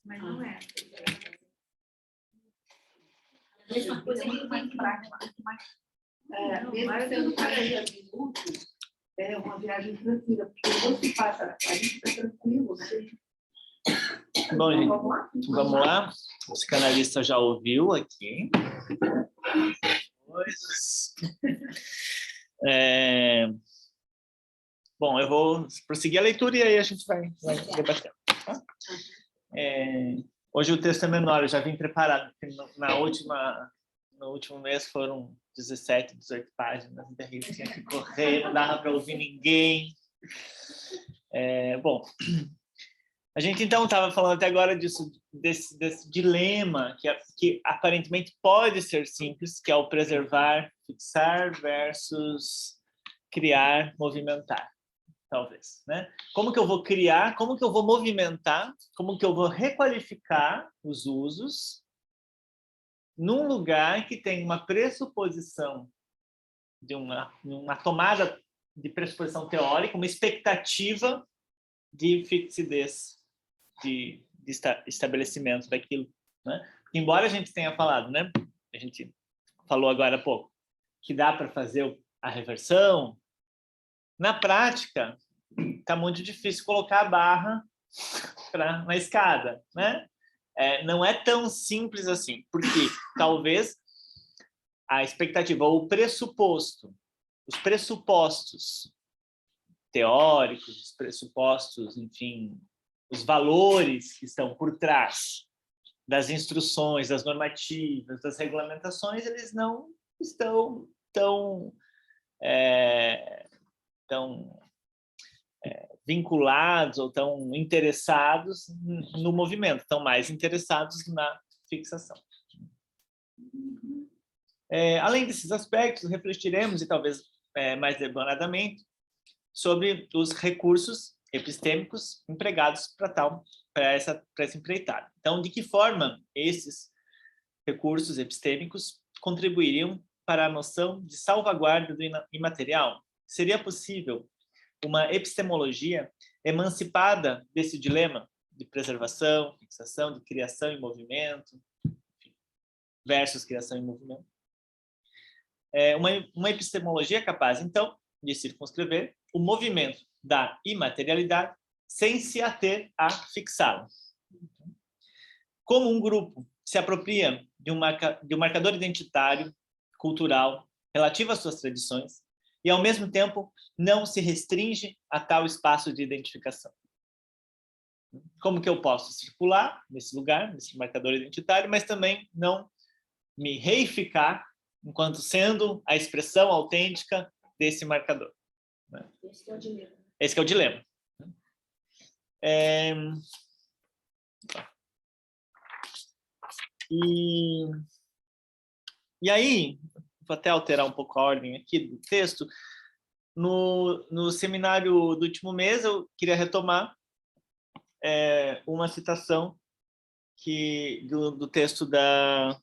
Mas não é. A mesma coisa é muito mais prática. Mesmo sendo 40 minutos, é uma viagem tranquila, porque você passa a 40 tranquilo, né? Bom, gente, vamos lá. O psicanalista já ouviu aqui. Bom, eu vou prosseguir a leitura e aí a gente vai debatendo. Tá? Hoje o texto é menor, eu já vim preparado, porque no último mês foram 17, 18 páginas, daí eu tinha que correr, não dava para ouvir ninguém. Bom, a gente então estava falando até agora desse dilema que aparentemente pode ser simples, que é o preservar, fixar versus criar, movimentar, talvez, né? Como que eu vou criar, como que eu vou movimentar, como que eu vou requalificar os usos num lugar que tem uma pressuposição de uma tomada de pressuposição teórica, uma expectativa de fixidez, de estabelecimento daquilo, né? Embora a gente tenha falado, né? A gente falou agora há pouco, que dá para fazer a reversão, na prática, está muito difícil colocar a barra na escada, né? Não é tão simples assim, porque talvez a expectativa ou o pressuposto, os pressupostos teóricos, os pressupostos, enfim, os valores que estão por trás das instruções, das normativas, das regulamentações, eles não estão tão vinculados ou tão interessados no movimento, estão mais interessados na fixação. Além desses aspectos, refletiremos, e talvez mais debonadamente, sobre os recursos epistêmicos empregados para essa empreitada. Então, de que forma esses recursos epistêmicos contribuiriam para a noção de salvaguarda do imaterial? Seria possível uma epistemologia emancipada desse dilema de preservação, fixação, de criação e movimento, versus criação e movimento? Uma epistemologia capaz, então, de circunscrever o movimento da imaterialidade sem se ater a fixá-la. Como um grupo se apropria de um marcador identitário, cultural, relativo às suas tradições, e, ao mesmo tempo, não se restringe a tal espaço de identificação. Como que eu posso circular nesse lugar, nesse marcador identitário, mas também não me reificar enquanto sendo a expressão autêntica desse marcador? Esse é o dilema. Esse que é o dilema. E aí, vou até alterar um pouco a ordem aqui do texto. No seminário do último mês, eu queria retomar uma citação do texto da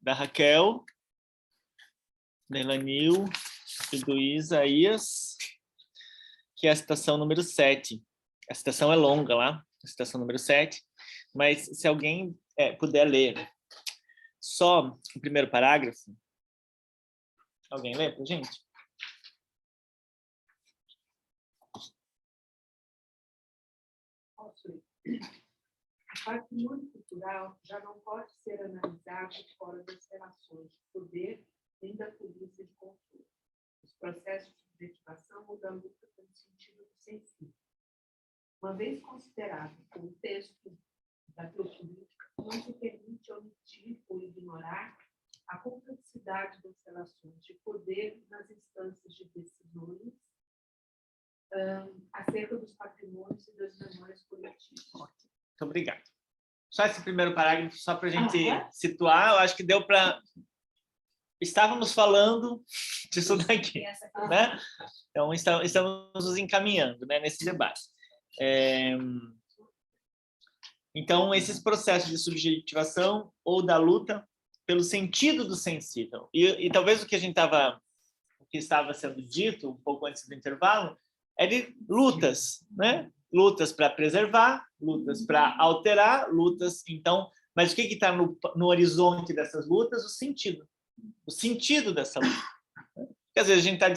Raquel, da Elanil e do Isaías, que é a citação número 7. A citação é longa lá, a citação número 7, mas se alguém puder ler só o primeiro parágrafo. Alguém lê para a gente? O patrimônio cultural já não pode ser analisado fora das relações de poder nem da polícia de controle. Os processos de objetivação mudam a luta pelo sentido do sensível. Uma vez considerado como texto da biopolítica, não se permite omitir ou ignorar a complexidade das relações de poder nas instâncias de decisões acerca dos patrimônios e das memórias coletivas. Muito obrigado. Só esse primeiro parágrafo, só para a gente situar, eu acho que deu para... Estávamos falando disso daqui, né? Então, estamos nos encaminhando, né, nesse debate. Então, esses processos de subjetivação ou da luta pelo sentido do sensível. E talvez o que estava sendo dito um pouco antes do intervalo é de lutas, né? Lutas para preservar, lutas para alterar, lutas, então, mas o que está no horizonte dessas lutas? O sentido dessa luta. Porque às vezes a gente está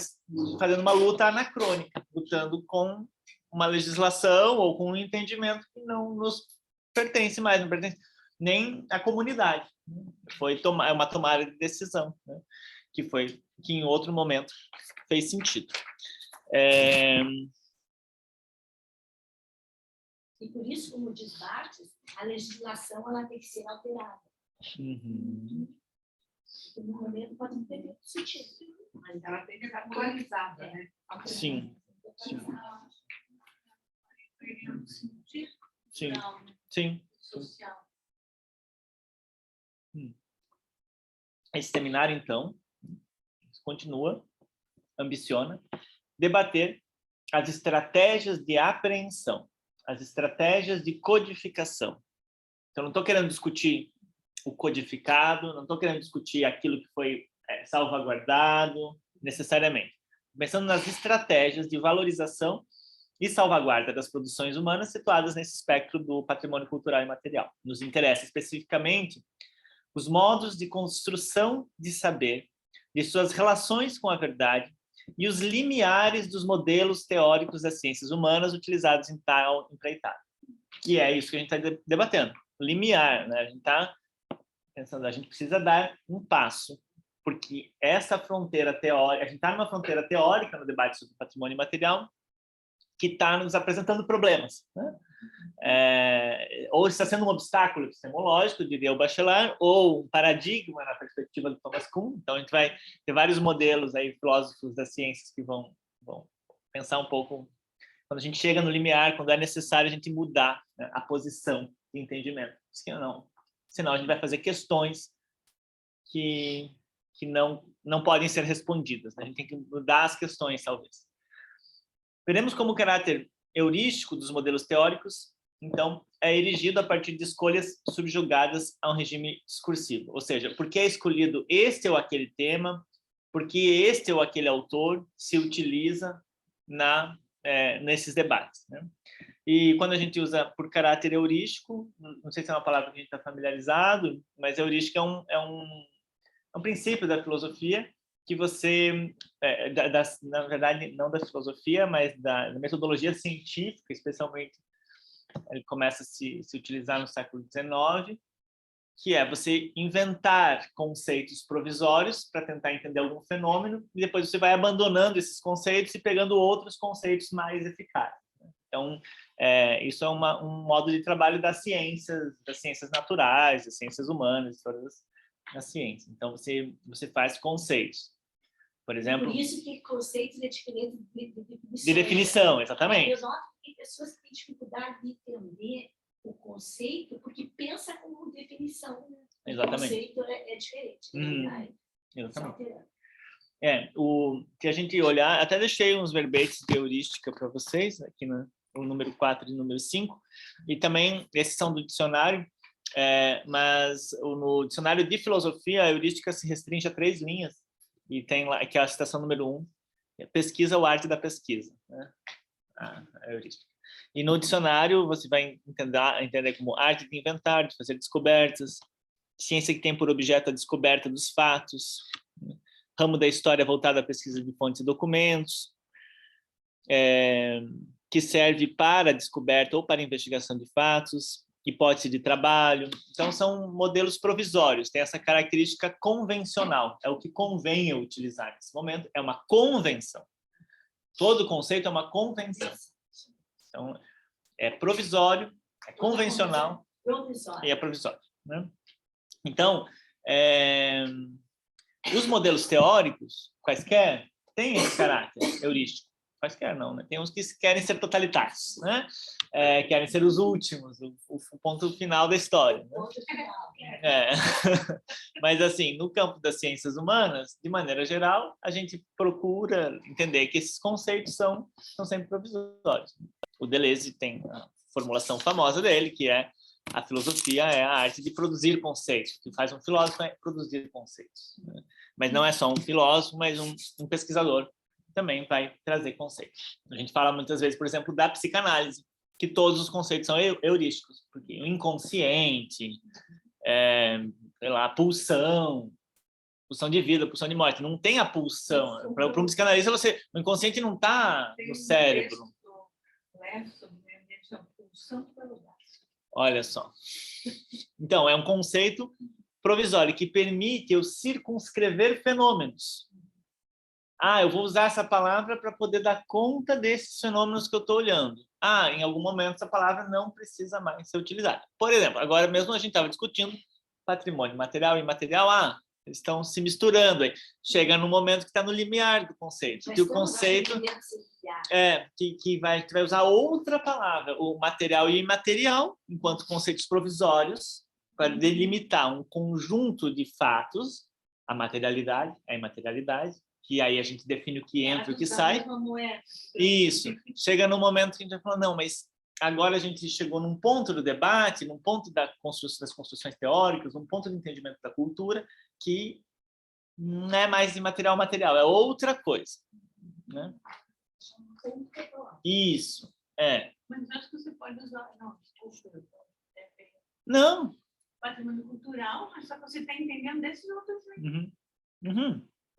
fazendo uma luta anacrônica, lutando com uma legislação ou com um entendimento que não nos pertence mais, não pertence nem à comunidade. É uma tomada de decisão, né? que em outro momento fez sentido. E por isso, como diz Barthes, a legislação ela tem que ser alterada. Porque no momento pode não ter sentido. Mas ela tem que ser atualizada, né? Sim. Sim. Sim. Social. Esse seminário, então, continua, ambiciona, debater as estratégias de apreensão, as estratégias de codificação. Então, não estou querendo discutir o codificado, não estou querendo discutir aquilo que foi salvaguardado, necessariamente. Pensando nas estratégias de valorização e salvaguarda das produções humanas situadas nesse espectro do patrimônio cultural e material. Nos interessa especificamente os modos de construção de saber, de suas relações com a verdade e os limiares dos modelos teóricos das ciências humanas utilizados em tal empreitada. Que é isso que a gente está debatendo. Limiar, né? A gente está pensando, a gente precisa dar um passo, porque essa fronteira teórica, a gente está numa fronteira teórica no debate sobre patrimônio material, que está nos apresentando problemas, né? Ou está sendo um obstáculo epistemológico, diria o Bachelard, ou um paradigma na perspectiva do Thomas Kuhn. Então, a gente vai ter vários modelos aí, filósofos das ciências que vão pensar um pouco, quando a gente chega no limiar, quando é necessário a gente mudar, né, a posição de entendimento. Senão a gente vai fazer questões que não podem ser respondidas, né? A gente tem que mudar as questões, talvez. Veremos como o caráter heurístico dos modelos teóricos, então, é erigido a partir de escolhas subjugadas a um regime discursivo. Ou seja, por que é escolhido este ou aquele tema, por que este ou aquele autor se utiliza nesses debates, né? E quando a gente usa por caráter heurístico, não sei se é uma palavra que a gente está familiarizado, mas heurístico é um princípio da filosofia que você, na verdade, não da filosofia, mas da metodologia científica, especialmente, ele começa a se utilizar no século XIX, que é você inventar conceitos provisórios para tentar entender algum fenômeno, e depois você vai abandonando esses conceitos e pegando outros conceitos mais eficazes. Então, isso é um modo de trabalho das ciências naturais, das ciências humanas, todas as ciências. Então, você faz conceitos. Por exemplo... Por isso que conceitos é diferente de definição. De definição, exatamente. Eu noto que pessoas têm dificuldade de entender o conceito porque pensa como definição. Exatamente. O conceito é diferente. Exatamente. O que a gente olhar... Até deixei uns verbetes de heurística para vocês, aqui no número 4 e número 5. E também, esses são do dicionário, mas no dicionário de filosofia, a heurística se restringe a 3 linhas. E tem lá, que é a citação número 1, pesquisa ou arte da pesquisa, né? A heurística. E no dicionário você vai entender como arte de inventar, de fazer descobertas, ciência que tem por objeto a descoberta dos fatos, né? Ramo da história voltado à pesquisa de fontes e documentos, que serve para a descoberta ou para a investigação de fatos, hipótese de trabalho. Então, são modelos provisórios, tem essa característica convencional, é o que convém eu utilizar nesse momento, é uma convenção. Todo conceito é uma convenção. Então, é provisório, é convencional e é provisório, né? Então, os modelos teóricos, quaisquer, têm esse caráter heurístico. Quaisquer não, né? Tem uns que querem ser totalitários, né? Querem ser os últimos, o ponto final da história, né? Mas, assim, no campo das ciências humanas, de maneira geral, a gente procura entender que esses conceitos são sempre provisórios. O Deleuze tem a formulação famosa dele, que é A filosofia é a arte de produzir conceitos. O que faz um filósofo é produzir conceitos, né? Mas não é só um filósofo, mas um pesquisador também vai trazer conceitos. A gente fala muitas vezes, por exemplo, da psicanálise, que todos os conceitos são heurísticos, porque o inconsciente, sei lá, pulsão de vida, pulsão de morte, não tem a pulsão. Para um psicanalista, o inconsciente não está no cérebro. Olha só. Então, é um conceito provisório que permite eu circunscrever fenômenos. Eu vou usar essa palavra para poder dar conta desses fenômenos que eu estou olhando. Em algum momento essa palavra não precisa mais ser utilizada. Por exemplo, agora mesmo a gente estava discutindo patrimônio material e imaterial. Eles estão se misturando aí. Chega no momento que está no limiar do conceito. Que o conceito que vai usar outra palavra, o material e o imaterial, enquanto conceitos provisórios, para delimitar um conjunto de fatos, a materialidade, a imaterialidade, que aí a gente define o que entra e o que sai. Isso. Chega no momento que a gente vai falar, não, mas agora a gente chegou num ponto do debate, num ponto das construções teóricas, num ponto do entendimento da cultura, que não é mais imaterial material, é outra coisa, né? Isso, Mas acho que você pode usar... Não. Patrimônio cultural, mas só que você está entendendo desses outros.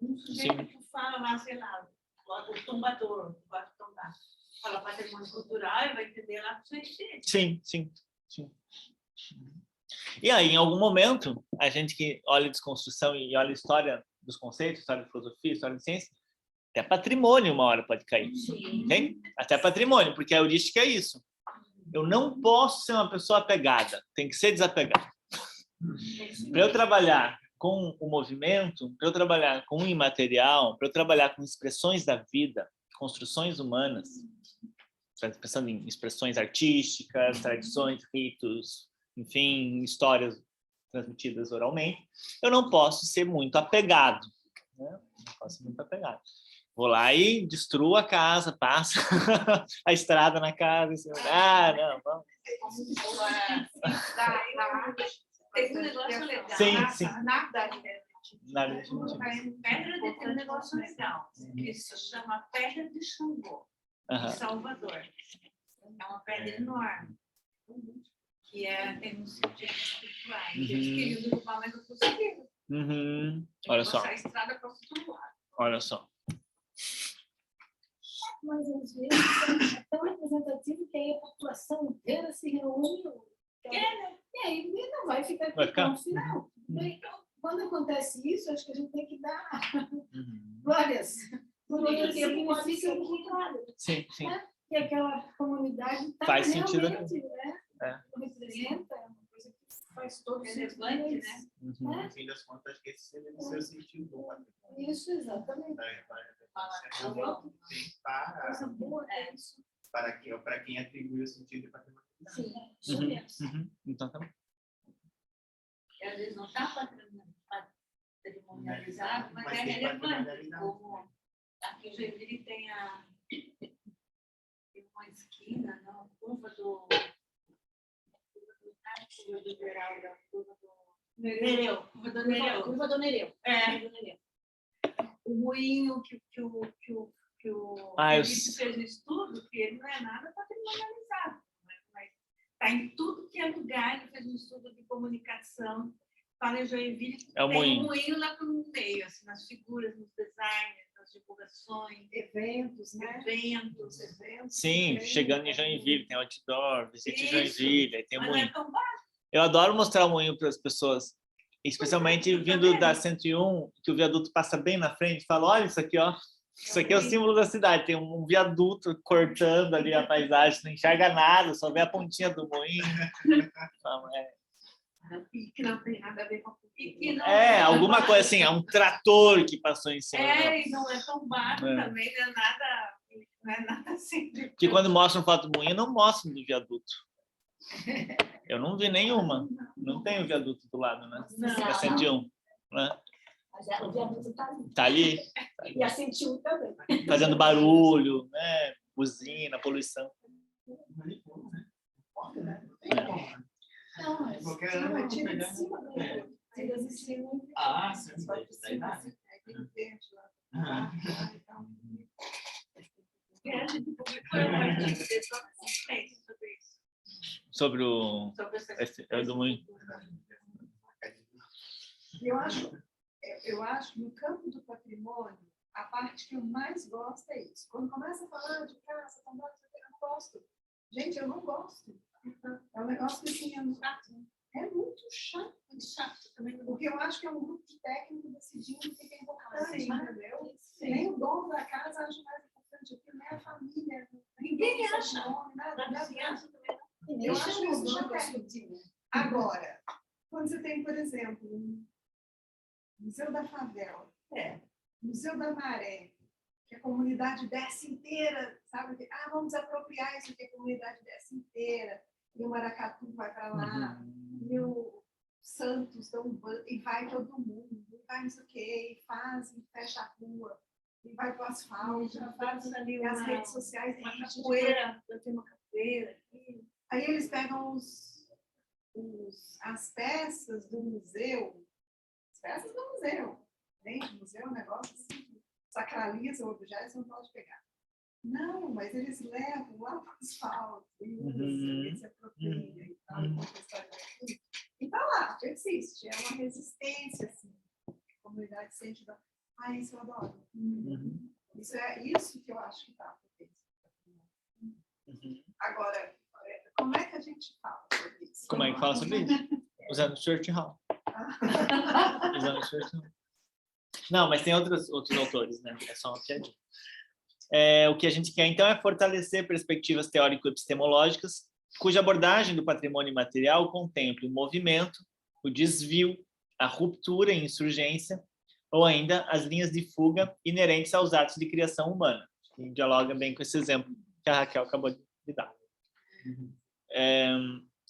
Um sujeito que fala lá, sei lá, o tombador, pode tombar. Fala patrimônio cultural e vai entender lá para o sujeito. Sim. E aí, em algum momento, a gente que olha desconstrução e olha a história dos conceitos, história de filosofia, história de ciência, até patrimônio uma hora pode cair. Okay? Até patrimônio, porque a heurística é isso. Eu não posso ser uma pessoa apegada, tem que ser desapegado. Para eu trabalhar com o movimento, para eu trabalhar com o imaterial, para eu trabalhar com expressões da vida, construções humanas, pensando em expressões artísticas, tradições, ritos, enfim, histórias transmitidas oralmente, eu não posso ser muito apegado. Né? Não posso ser muito apegado. Vou lá e destruo a casa, passo a estrada na casa. Assim, não, vamos. Tem um negócio legal. Sim. Nada definitivo. Pedra tem um negócio legal, que se chama Pedra de Xangô, em Salvador. É uma pedra enorme, que tem um sentido espiritual. Eles queriam derrubar, mas não conseguiram. Olha só. A estrada para outro lado. Olha só. Mas às vezes é tão representativo que aí a população inteira se reúne. E aí não vai ficar aqui no final. Então, quando acontece isso, acho que a gente tem que dar glórias. Porque significa que, claro, sim. Né? Que aquela comunidade está realmente, né? Representa, é uma coisa que faz todo sentido. Né? No fim das contas, acho que esse seria o seu sentido bom. Isso, exatamente. Para quem atribui o sentido de patrimônio. Sim, isso mesmo. Então, tá bom. Às vezes não está patrimonializado, mas é relevante. Como aqui em Joinville tem uma esquina, não, curva do Geraldo, curva do Nereu. Curva do Nereu. O moinho que o Felipe fez o estudo, que ele não é nada patrimonializado, mas está em tudo que é lugar. Ele fez um estudo de comunicação. Para Joinville, tem um moinho lá no meio, assim, nas figuras, nos designs, nas divulgações, eventos, né? Eventos. Sim, chegando em Joinville, tem outdoor, visite Joinville, aí tem o moinho. Não é tão baixo. Eu adoro mostrar o moinho para as pessoas, especialmente vindo da 101, que o viaduto passa bem na frente, fala, olha isso aqui, ó. Isso aqui é o símbolo da cidade, tem um viaduto cortando ali a paisagem, não enxerga nada, só vê a pontinha do moinho. Que não tem nada a ver com a cultura. Alguma coisa assim, é um trator que passou em cima. E não é tão baixo também, não é nada assim. Porque quando mostram foto do moinho, não mostram do viaduto. Eu não vi nenhuma. Não tem o viaduto do lado, né? Da 101. Né? Mas o viaduto está ali. Tá ali. E a 101 também. Fazendo barulho, né? Buzina, poluição. Não, mas Qualquer não, ano, tira de pegar, cima do outro. Tira de cima. Ah, sim. Só de Daí cima, dá. assim, aí tem o verde lá. Ah. E tal. A gente publicou uma artigo de só consistência sobre isso. Sobre o... Sobre essa É do muito... Eu acho que no campo do patrimônio, a parte que eu mais gosto é isso. Quando começa a falar de casa, eu não gosto. Gente, eu não gosto. É um negócio que assim, é muito chato. Também, porque eu acho que é um grupo de técnicos decidindo o que é importante, entendeu? Nem o dono da casa acha mais importante aquilo, nem a família. Ninguém acha. Nada. Eu acho isso chato. Agora, quando você tem, por exemplo, Museu da Favela, Museu da Maré, que a comunidade desce inteira, sabe? Vamos apropriar isso que a comunidade desce inteira, e o Maracatu vai para lá, e o Santos dá um banho, e vai todo mundo, e vai não sei o quê, e faz, e fecha a rua, e vai para o asfalto, faz ali e as redes sociais, uma capoeira, eu tenho uma capoeira. Aí eles pegam as peças do museu, as peças do museu. Gente, o museu é um negócio assim, sacraliza o objeto, você não pode pegar. Não, mas eles levam lá para o asfalto, e eles se apropriam e tal, e tá lá, existe, é uma resistência, assim, a comunidade sente, isso eu adoro. Isso é isso que eu acho que está por dentro. Agora, como é que a gente fala sobre isso? Como é que fala sobre isso? Usando Stuart Hall. Usando Stuart Hall. Não, mas tem outros autores, né? É só uma piadinha. O que a gente quer, então, é fortalecer perspectivas teórico-epistemológicas, cuja abordagem do patrimônio imaterial contemple o movimento, o desvio, a ruptura e insurgência, ou ainda as linhas de fuga inerentes aos atos de criação humana, que dialoga bem com esse exemplo que a Raquel acabou de dar.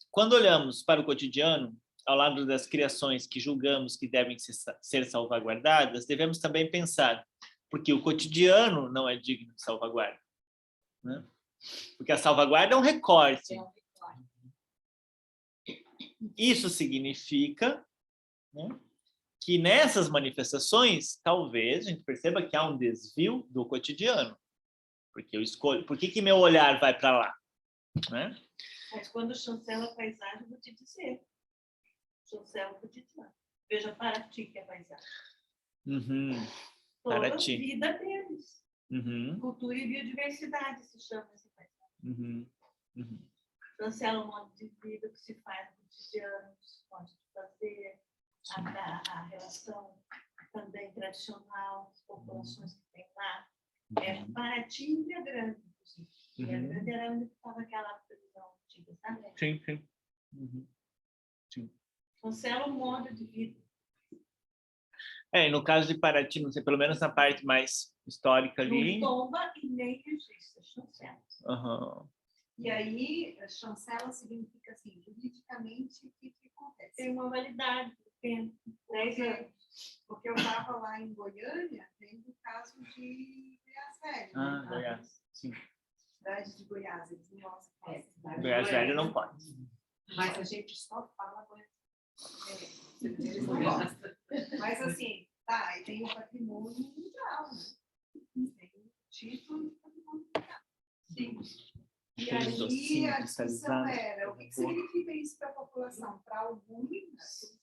Quando olhamos para o cotidiano, ao lado das criações que julgamos que devem ser salvaguardadas, devemos também pensar porque o cotidiano não é digno de salvaguarda, né? Porque a salvaguarda é um recorte. Isso significa, né, que nessas manifestações, talvez a gente perceba que há um desvio do cotidiano. Porque eu escolho, por que meu olhar vai para lá? Né? Mas quando chancela a paisagem, eu vou te dizer. Chancela o cotidiano. Veja Paraty, que é a paisagem. Toda a vida deles. Cultura e biodiversidade se chama essa paisagem. Chancela o modo de vida que se faz no cotidiano, modo de fazer, a relação também tradicional das populações que tem lá. Paraty e Ilha Grande, inclusive. Ilha Grande era onde estava aquela prisão antiga, sabe? Sim. Chancela o modo de vida. No caso de Paraty, não sei, pelo menos na parte mais histórica ali. Não tomba e nem registra, chancela. E aí, chancela significa assim, juridicamente, o que acontece? Tem uma validade, tem 10 anos. Porque eu estava lá em Goiânia, tendo o caso de Goiás Velho. Goiás, sim. Cidade de Goiás, eles não gostam. Goiás Velho não pode. Mas a gente só fala Goiás. Eles não gostam. Mas assim, e tem o patrimônio mundial, né? Tem o título de patrimônio mundial. Sim. E aí a discussão era, o que significa isso para a população? Para alguns,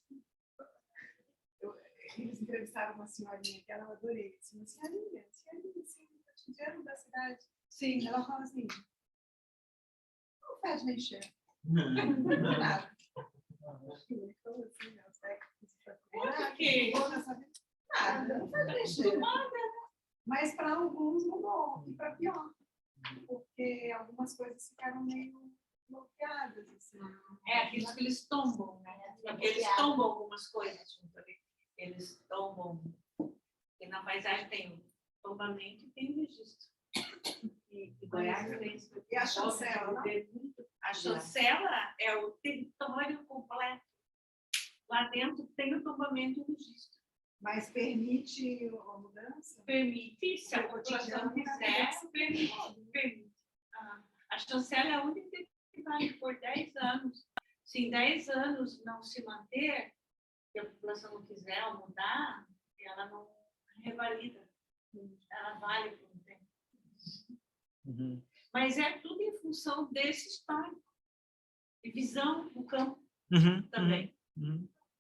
eles entrevistaram uma senhorinha que ela adorei, disse, uma senhorinha, assim, o cotidiano da cidade. Sim. Ela fala assim, não fede nem cheiro. Não é nada. Nada, não fede nem cheiro. Mas para alguns mudou, e para pior. Porque algumas coisas ficaram meio bloqueadas. Assim. Aqueles que eles tombam, né? Eles tombam algumas coisas junto ali. Eles tombam. E na paisagem tem o tombamento e tem o registro. E Goiás tem isso. E a chancela? A chancela é o território completo. Lá dentro tem o tombamento e o registro. Mas permite a mudança? Permite, se a população quiser, permite. A chancela é a única que vale por 10 anos. se em 10 anos não se manter, e a população não quiser mudar, ela não revalida. Ela vale por um tempo. Uhum. Mas é tudo em função desse histórico. E visão do campo também.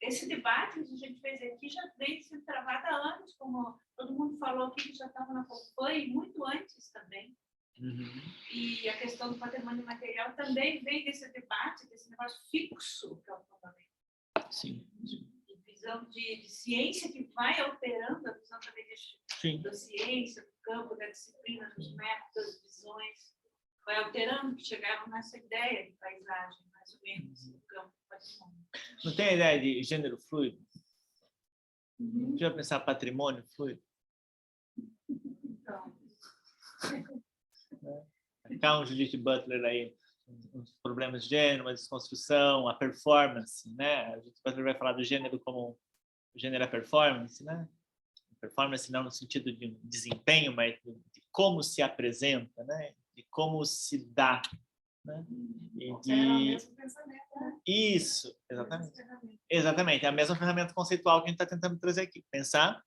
Esse debate que a gente fez aqui já vem sendo travado há anos, como todo mundo falou aqui, que já estava na Copan, e muito antes também. E a questão do patrimônio material também vem desse debate, desse negócio fixo que é o fundamento. Sim. De visão de ciência que vai alterando a visão também da ciência, do campo, da disciplina, dos métodos, das visões. Vai alterando, que chegaram nessa ideia de paisagem, mais ou menos, do campo do patrimônio. Não tem a ideia de gênero fluido? Já pensar patrimônio fluido? Então, Cá um Judith Butler aí, uns problemas de gênero, uma desconstrução, a performance, né? A Judith Butler vai falar do gênero como o gênero é performance, né? Performance não no sentido de um desempenho, mas de como se apresenta, né? De como se dá, né? E de... Isso, exatamente, é a mesma ferramenta conceitual que a gente está tentando trazer aqui, pensar,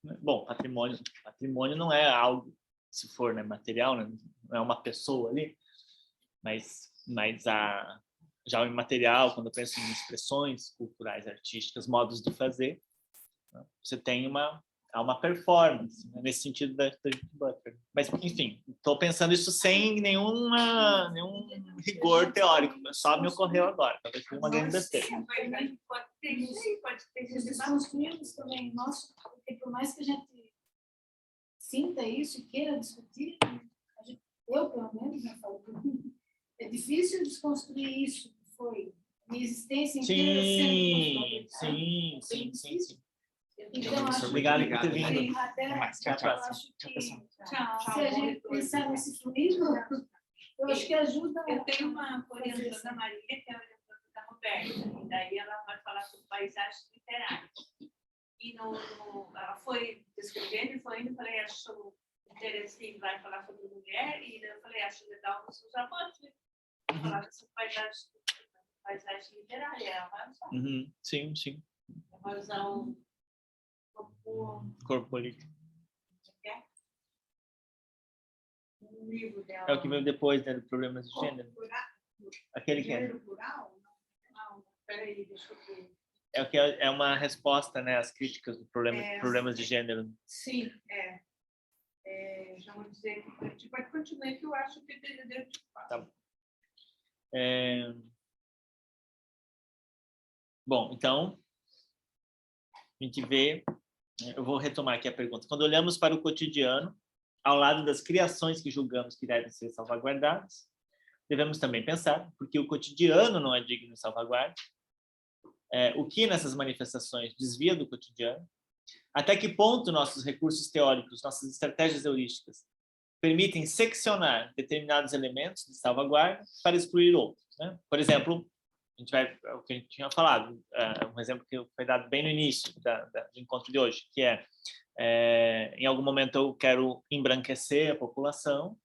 né? Bom, patrimônio não é algo, se for, né, material, né? Não é uma pessoa ali, mas já o imaterial, quando eu penso em expressões culturais, artísticas, modos de fazer, né? Você tem uma performance, né? Nesse sentido da Judith Butler. Mas, enfim, estou pensando isso sem nenhum rigor teórico, só me ocorreu agora, talvez foi uma grande besteira. pode ter Os desconstruídos também, nosso, porque por mais que a gente sinta isso e queira discutir, eu, pelo menos, não falo por mim, é difícil desconstruir isso que foi minha existência inteira sendo construída. Sim. Então, acho Obrigado por ter vindo. até Até a próxima. acho que se a gente pensar nesse fluido, eu acho que ajuda. Eu tenho uma orientadora da Maria, que é a orientadora da Roberta, e daí ela vai falar sobre paisagens literárias. E ela foi descrevendo e foi indo, falei, acho interessante, vai falar sobre mulher, e eu falei, acho legal os seus avós, falar sobre paisagem literária, ela vai usar. Sim. Ela vai usar o Corpo político. um livro dela. É o que veio depois, né, do Problemas de Gênero. Aquele que é. Gênero plural? Não, peraí, deixa eu ver. É o que é uma resposta, né, às críticas do problemas de gênero. Sim, já vou dizer que pode continuar, que eu acho que deve te falar. Tá bom. Bom, então, a gente vê, eu vou retomar aqui a pergunta. Quando olhamos para o cotidiano, ao lado das criações que julgamos que devem ser salvaguardadas, devemos também pensar, porque o cotidiano não é digno de salvaguarda, o que nessas manifestações desvia do cotidiano, até que ponto nossos recursos teóricos, nossas estratégias heurísticas permitem seccionar determinados elementos de salvaguarda para excluir outros, né? Por exemplo, o que a gente tinha falado, um exemplo que foi dado bem no início do encontro de hoje, que em algum momento eu quero embranquecer a população,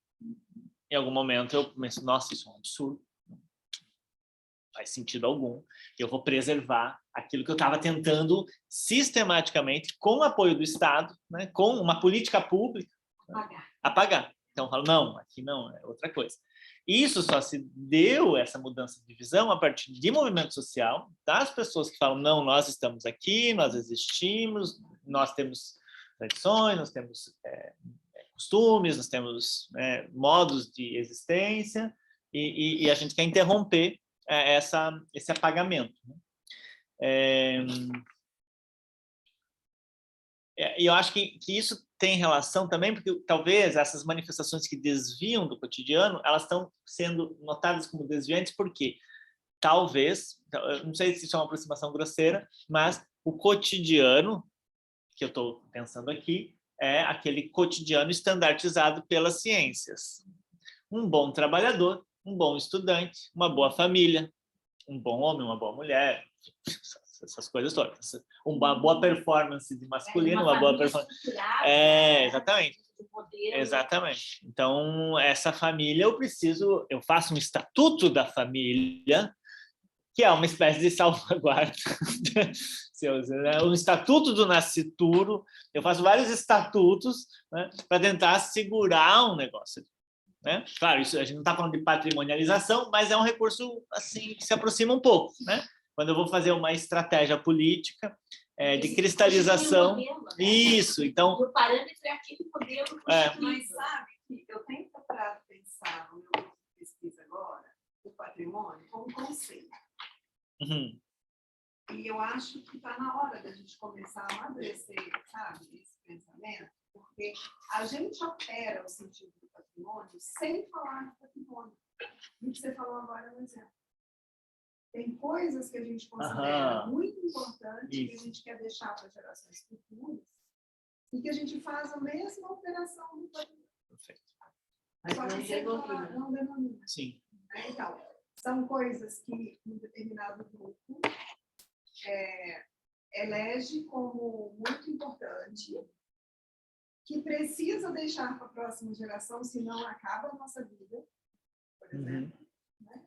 em algum momento eu penso, nossa, isso é um absurdo, não faz sentido algum, eu vou preservar aquilo que eu estava tentando sistematicamente, com o apoio do Estado, né, com uma política pública, apagar. Então eu falo, não, aqui não, é outra coisa. Isso só se deu, essa mudança de visão, a partir de movimento social, das pessoas que falam, não, nós estamos aqui, nós existimos, nós temos tradições, nós temos costumes, nós temos modos de existência, e a gente quer interromper esse apagamento, né? E eu acho que isso tem relação também, porque talvez essas manifestações que desviam do cotidiano, elas estão sendo notadas como desviantes, porque talvez, eu não sei se isso é uma aproximação grosseira, mas o cotidiano, que eu estou pensando aqui, é aquele cotidiano estandartizado pelas ciências. Um bom trabalhador, um bom estudante, uma boa família, um bom homem, uma boa mulher, essas coisas todas. Uma boa performance de masculino, uma boa performance... exatamente. Exatamente. Então, essa família, eu faço um estatuto da família que é uma espécie de salvaguarda. O Estatuto do Nascituro, eu faço vários estatutos, né, para tentar segurar um negócio. Né? Claro, isso, a gente não está falando de patrimonialização, mas é um recurso assim que se aproxima um pouco. Né? Quando eu vou fazer uma estratégia política de cristalização... Isso, então... O parâmetro é aquele modelo constituído. Mas sabe que eu tenho procurado pensar no meu grupo de pesquisa agora, o patrimônio, como conceito. Uhum. E eu acho que está na hora da gente começar a amadurecer, sabe, esse pensamento, porque a gente opera o sentido do patrimônio sem falar de patrimônio. O que você falou agora é um exemplo. Tem coisas que a gente considera muito importantes, que a gente quer deixar para gerações futuras, e que a gente faz a mesma operação do patrimônio. Perfeito. Só que não denomina. Sim. Então, são coisas que um determinado grupo elege como muito importante, que precisa deixar para a próxima geração, senão acaba a nossa vida, por exemplo. Né?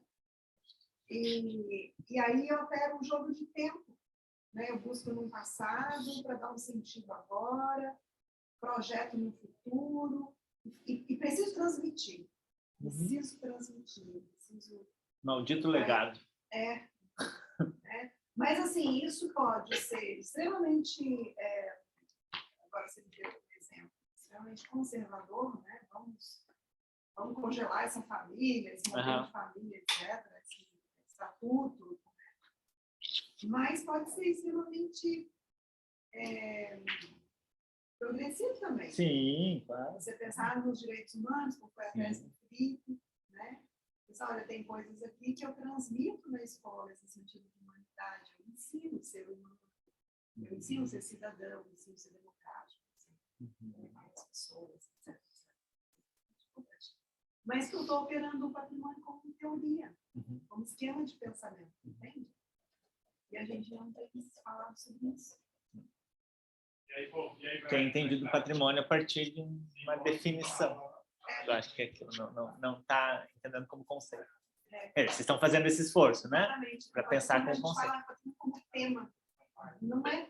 E aí eu opero um jogo de tempo. Né? Eu busco no passado para dar um sentido agora, projeto no futuro, e preciso transmitir. Preciso transmitir. Maldito legado. Mas, assim, isso pode ser extremamente, agora você me deu um exemplo, extremamente conservador, né? Vamos congelar essa família, esse modelo de família, etc., esse estatuto, né? Mas pode ser extremamente progressivo também. Sim, claro. Você pensar nos direitos humanos, como foi a tese do Felipe, né? Pensar, olha, tem coisas aqui que eu transmito na escola, esse sentido de humanidade. Eu ensino a ser humano, eu ensino a ser cidadão, eu ensino a ser democrático, as pessoas, etc. Mas que eu estou operando o patrimônio como teoria, como esquema de pensamento, entende? E a gente não tem falado sobre isso. Tem entendido o patrimônio a partir de uma definição. Eu acho que aquilo não está entendendo como conceito. Vocês estão fazendo esse esforço, né? Para pensar como conceito. Fala como tema. Não é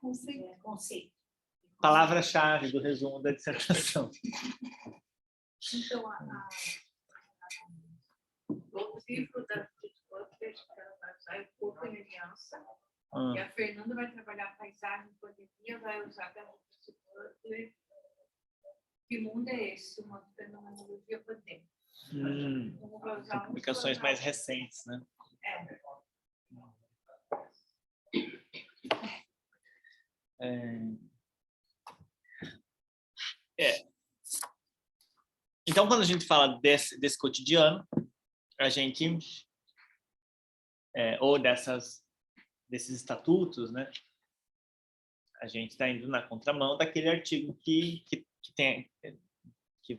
conceito. Conceito. Palavra-chave do resumo da dissertação. Então, O livro da sai o corpo em aliança, e a Fernanda vai trabalhar paisagem, pandemia, vai usar da Butler. Que mundo é esse? Uma fenomenologia pandêmica. São publicações mais recentes, né? Então, quando a gente fala desse cotidiano, a gente ou desses estatutos, né? A gente está indo na contramão daquele artigo que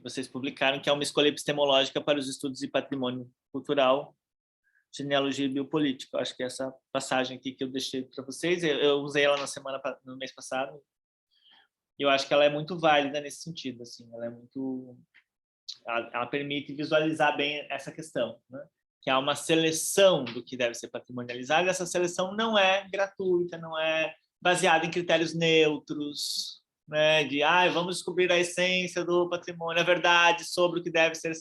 vocês publicaram, que é uma escolha epistemológica para os estudos de patrimônio cultural, genealogia e biopolítica. Eu acho que essa passagem aqui que eu deixei para vocês, eu usei ela no mês passado, e eu acho que ela é muito válida nesse sentido. Assim, ela permite visualizar bem essa questão, né? Que há uma seleção do que deve ser patrimonializado, e essa seleção não é gratuita, não é baseada em critérios neutros, né, de vamos descobrir a essência do patrimônio, a verdade sobre o que deve ser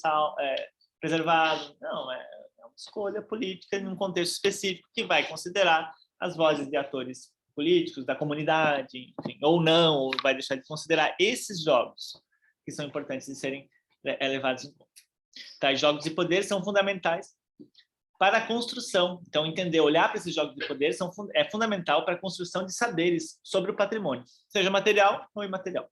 preservado. Não, é uma escolha política em um contexto específico que vai considerar as vozes de atores políticos, da comunidade, enfim, ou não, ou vai deixar de considerar esses jogos que são importantes de serem levados em conta. Tá, jogos de poder são fundamentais para a construção. Então, olhar para esses jogos de poder é fundamental para a construção de saberes sobre o patrimônio, seja material ou imaterial.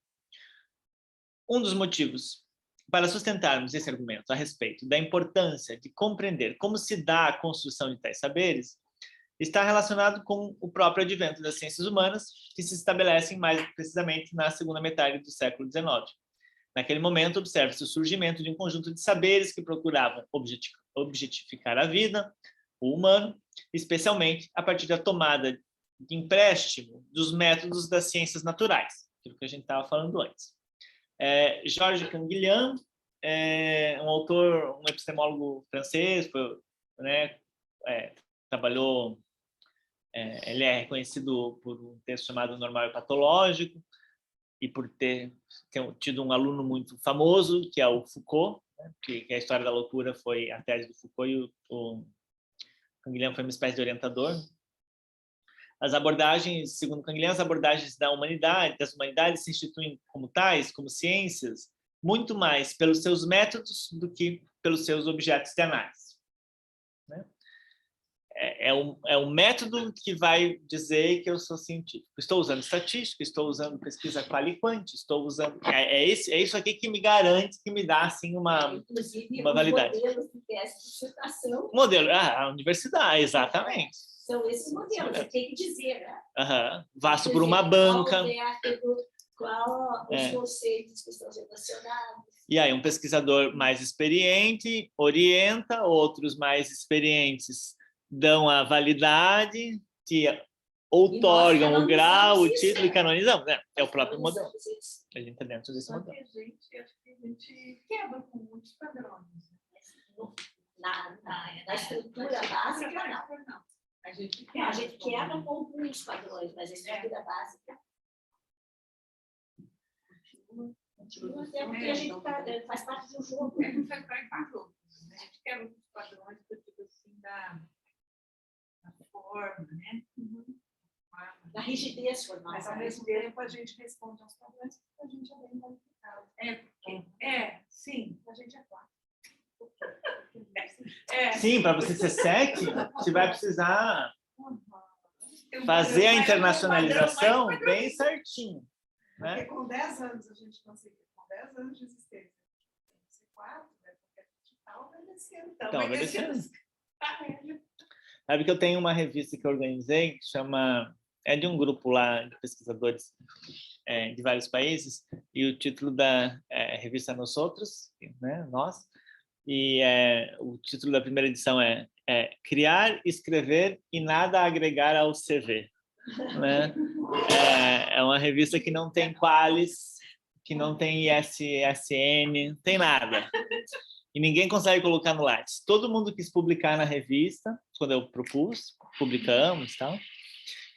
Um dos motivos para sustentarmos esse argumento a respeito da importância de compreender como se dá a construção de tais saberes está relacionado com o próprio advento das ciências humanas, que se estabelecem mais precisamente na segunda metade do século XIX. Naquele momento, observa-se o surgimento de um conjunto de saberes que procuravam objetificar a vida, o humano, especialmente a partir da tomada de empréstimo dos métodos das ciências naturais, aquilo que a gente estava falando antes. Georges Canguilhem, um autor, um epistemólogo francês, trabalhou, ele é reconhecido por um texto chamado Normal e Patológico, e por ter tido um aluno muito famoso, que é o Foucault, né? que a História da Loucura foi a tese do Foucault, e o Canguilhem foi uma espécie de orientador. As abordagens, segundo Canguilhem, as abordagens das humanidades se instituem como tais, como ciências, muito mais pelos seus métodos do que pelos seus objetos de análise. Né? É um método que vai dizer que eu sou científico. Estou usando estatística, estou usando pesquisa qual e quant, estou usando... É isso aqui que me garante, que me dá assim, uma validade. Modelos de tese de dissertação. Modelo, a universidade, exatamente. São esses modelos, você tem que dizer, né? Vasto por uma banca. Qual os conceitos que estão relacionados. E aí, um pesquisador mais experiente orienta, outros mais experientes dão a validade, que outorgam o grau, o título e canonizamos. É o próprio modelo. A gente está dentro desse modelo. Acho que a gente quebra com muitos padrões. Na estrutura básica, não. A gente quebra com alguns padrões, mas a estrutura básica continua até porque a gente faz parte do jogo. A gente faz parte do jogo. A gente quebra com os padrões tipo assim, da forma, né? Da rigidez formal. Mas, ao mesmo tempo, a gente responde aos padrões porque a gente é bem qualificado. Sim. A gente é claro. Sim, para você ser SEC, você vai precisar fazer a internacionalização bem certinho. Né? Porque com 10 anos a gente conseguiu, com 10 anos de existência, C4, né? Porque a gente está obedecendo. Sabe que eu tenho uma revista que eu organizei, que chama... É de um grupo lá de pesquisadores de vários países, e o título da revista Nós Outros, né? Nós, e o título da primeira edição é Criar, Escrever e Nada Agregar ao CV. Né? É uma revista que não tem qualis, que não tem ISSN, não tem nada. E ninguém consegue colocar no Lattes. Todo mundo quis publicar na revista, quando eu propus, publicamos e tal.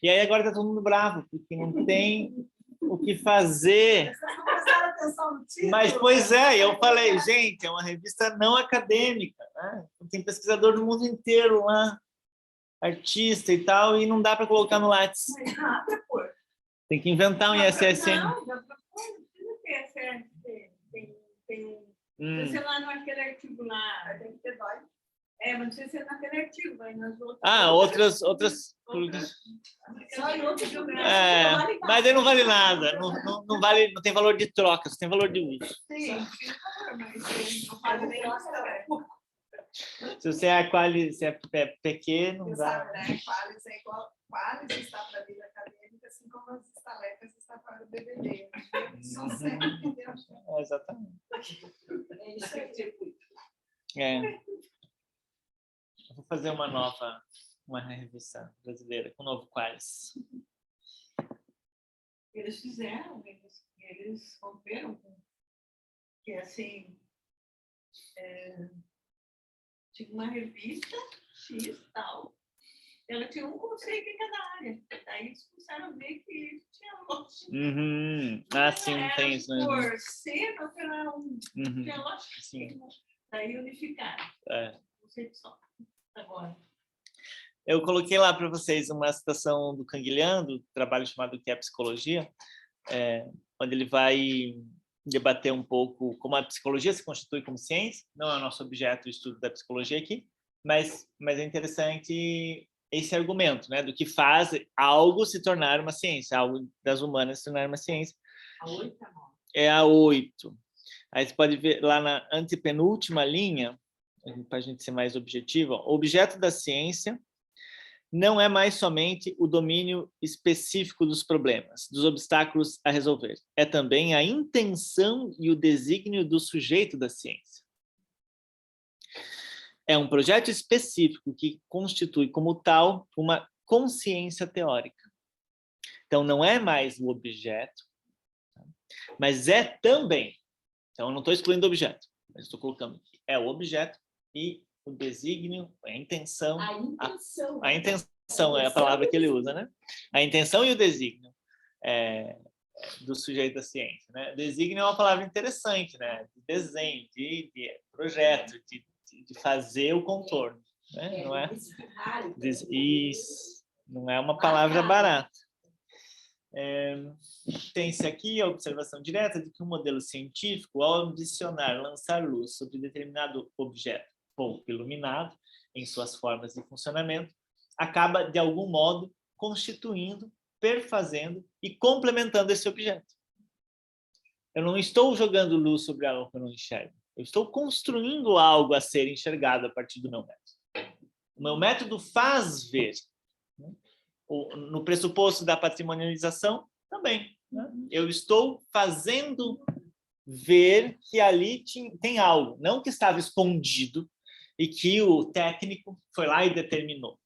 E aí agora está todo mundo bravo, porque não tem o que fazer. Mas, pois eu falei, gente, é uma revista não acadêmica, né? Tem pesquisador do mundo inteiro lá, artista e tal, e não dá para colocar no Lattes. Tem que inventar um ISSN. Não, dá para pôr, não precisa ter tem você lá naquele artigo lá, tem que ter dói. Mas não precisa ser naquele artigo, vai nas outras. Outras. Só em outro geográfico. Mas aí não vale nada, não vale, não tem valor de troca, só tem valor de uso. Sim, mas não vale nem Se você é quali, se é PQ, não dá. Sabe, né? Qualis é igual, Qualis está para a vida acadêmica, assim como as estalecas estão para o BBB. Só serve, entendeu? Exatamente. Isso é tipo. Eu vou fazer uma revista brasileira com o novo Qualis. Eles fizeram, eles romperam com que assim tinha uma revista X tal, ela tinha um conceito em cada área, daí eles começaram a ver que tinha lógica. Sim, tem isso mesmo. Por C, não era tinha lógica. Sim. Daí unificaram. Conceito só. Agora. Eu coloquei lá para vocês uma citação do Canguilhem, do trabalho chamado Que é Psicologia, onde ele vai debater um pouco como a psicologia se constitui como ciência. Não é o nosso objeto de estudo da psicologia aqui, mas é interessante esse argumento, né, do que faz algo se tornar uma ciência, algo das humanas se tornar uma ciência. A 8 é 9. É a 8. Aí você pode ver lá na antepenúltima linha, para a gente ser mais objetivo, o objeto da ciência não é mais somente o domínio específico dos problemas, dos obstáculos a resolver. É também a intenção e o desígnio do sujeito da ciência. É um projeto específico que constitui, como tal, uma consciência teórica. Então, não é mais o objeto, mas é também. Então, eu não estou excluindo o objeto, mas estou colocando que é o objeto e o desígnio, a intenção. A intenção. A intenção é a palavra que ele usa, né? A intenção e o desígnio do sujeito da ciência, né? Desígnio é uma palavra interessante, né? De desenho, de projeto, de fazer o contorno, né? Não é? Isso. Não é uma palavra barata. Tem-se aqui a observação direta de que um modelo científico, ao ambicionar lançar luz sobre determinado objeto pouco iluminado em suas formas de funcionamento, acaba, de algum modo, constituindo, perfazendo e complementando esse objeto. Eu não estou jogando luz sobre algo que eu não enxergo. Eu estou construindo algo a ser enxergado a partir do meu método. O meu método faz ver. No pressuposto da patrimonialização, também. Né? Eu estou fazendo ver que ali tem algo, não que estava escondido e que o técnico foi lá e determinou.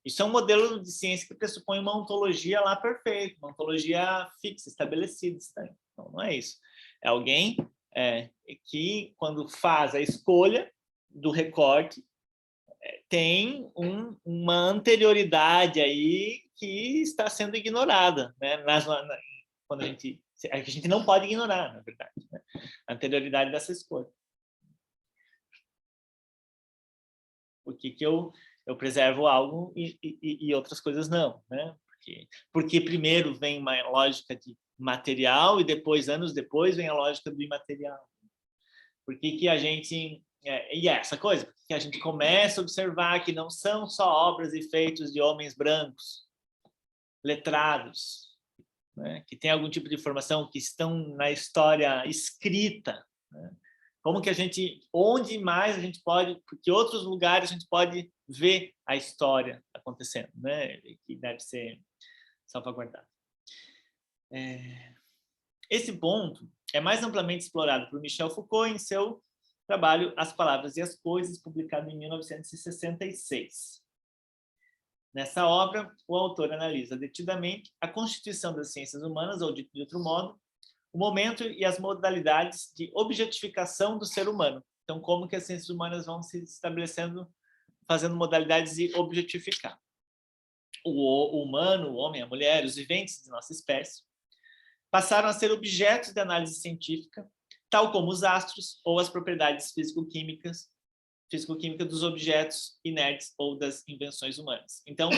Isso é um modelo de ciência que pressupõe uma ontologia lá perfeita, uma ontologia fixa, estabelecida. Então, não é isso. É alguém que, quando faz a escolha do recorte, tem uma anterioridade aí que está sendo ignorada, né? Quando a gente não pode ignorar, na verdade, né? A anterioridade dessa escolha. Por que eu preservo algo e outras coisas não, né? Porque primeiro vem uma lógica de material e depois, anos depois, vem a lógica do imaterial. Por que a gente... E essa coisa, porque a gente começa a observar que não são só obras e feitos de homens brancos, letrados, né? Que têm algum tipo de formação, que estão na história escrita, né? Como que onde mais a gente pode, porque outros lugares a gente pode ver a história acontecendo, né? Que deve ser salvaguardado. Esse ponto é mais amplamente explorado por Michel Foucault em seu trabalho As Palavras e as Coisas, publicado em 1966. Nessa obra, o autor analisa detidamente a constituição das ciências humanas, ou, de outro modo, o momento e as modalidades de objetificação do ser humano. Então, como que as ciências humanas vão se estabelecendo, fazendo modalidades de objetificar. O humano, o homem, a mulher, os viventes de nossa espécie, passaram a ser objetos de análise científica, tal como os astros ou as propriedades físico-química dos objetos inertes ou das invenções humanas. Então,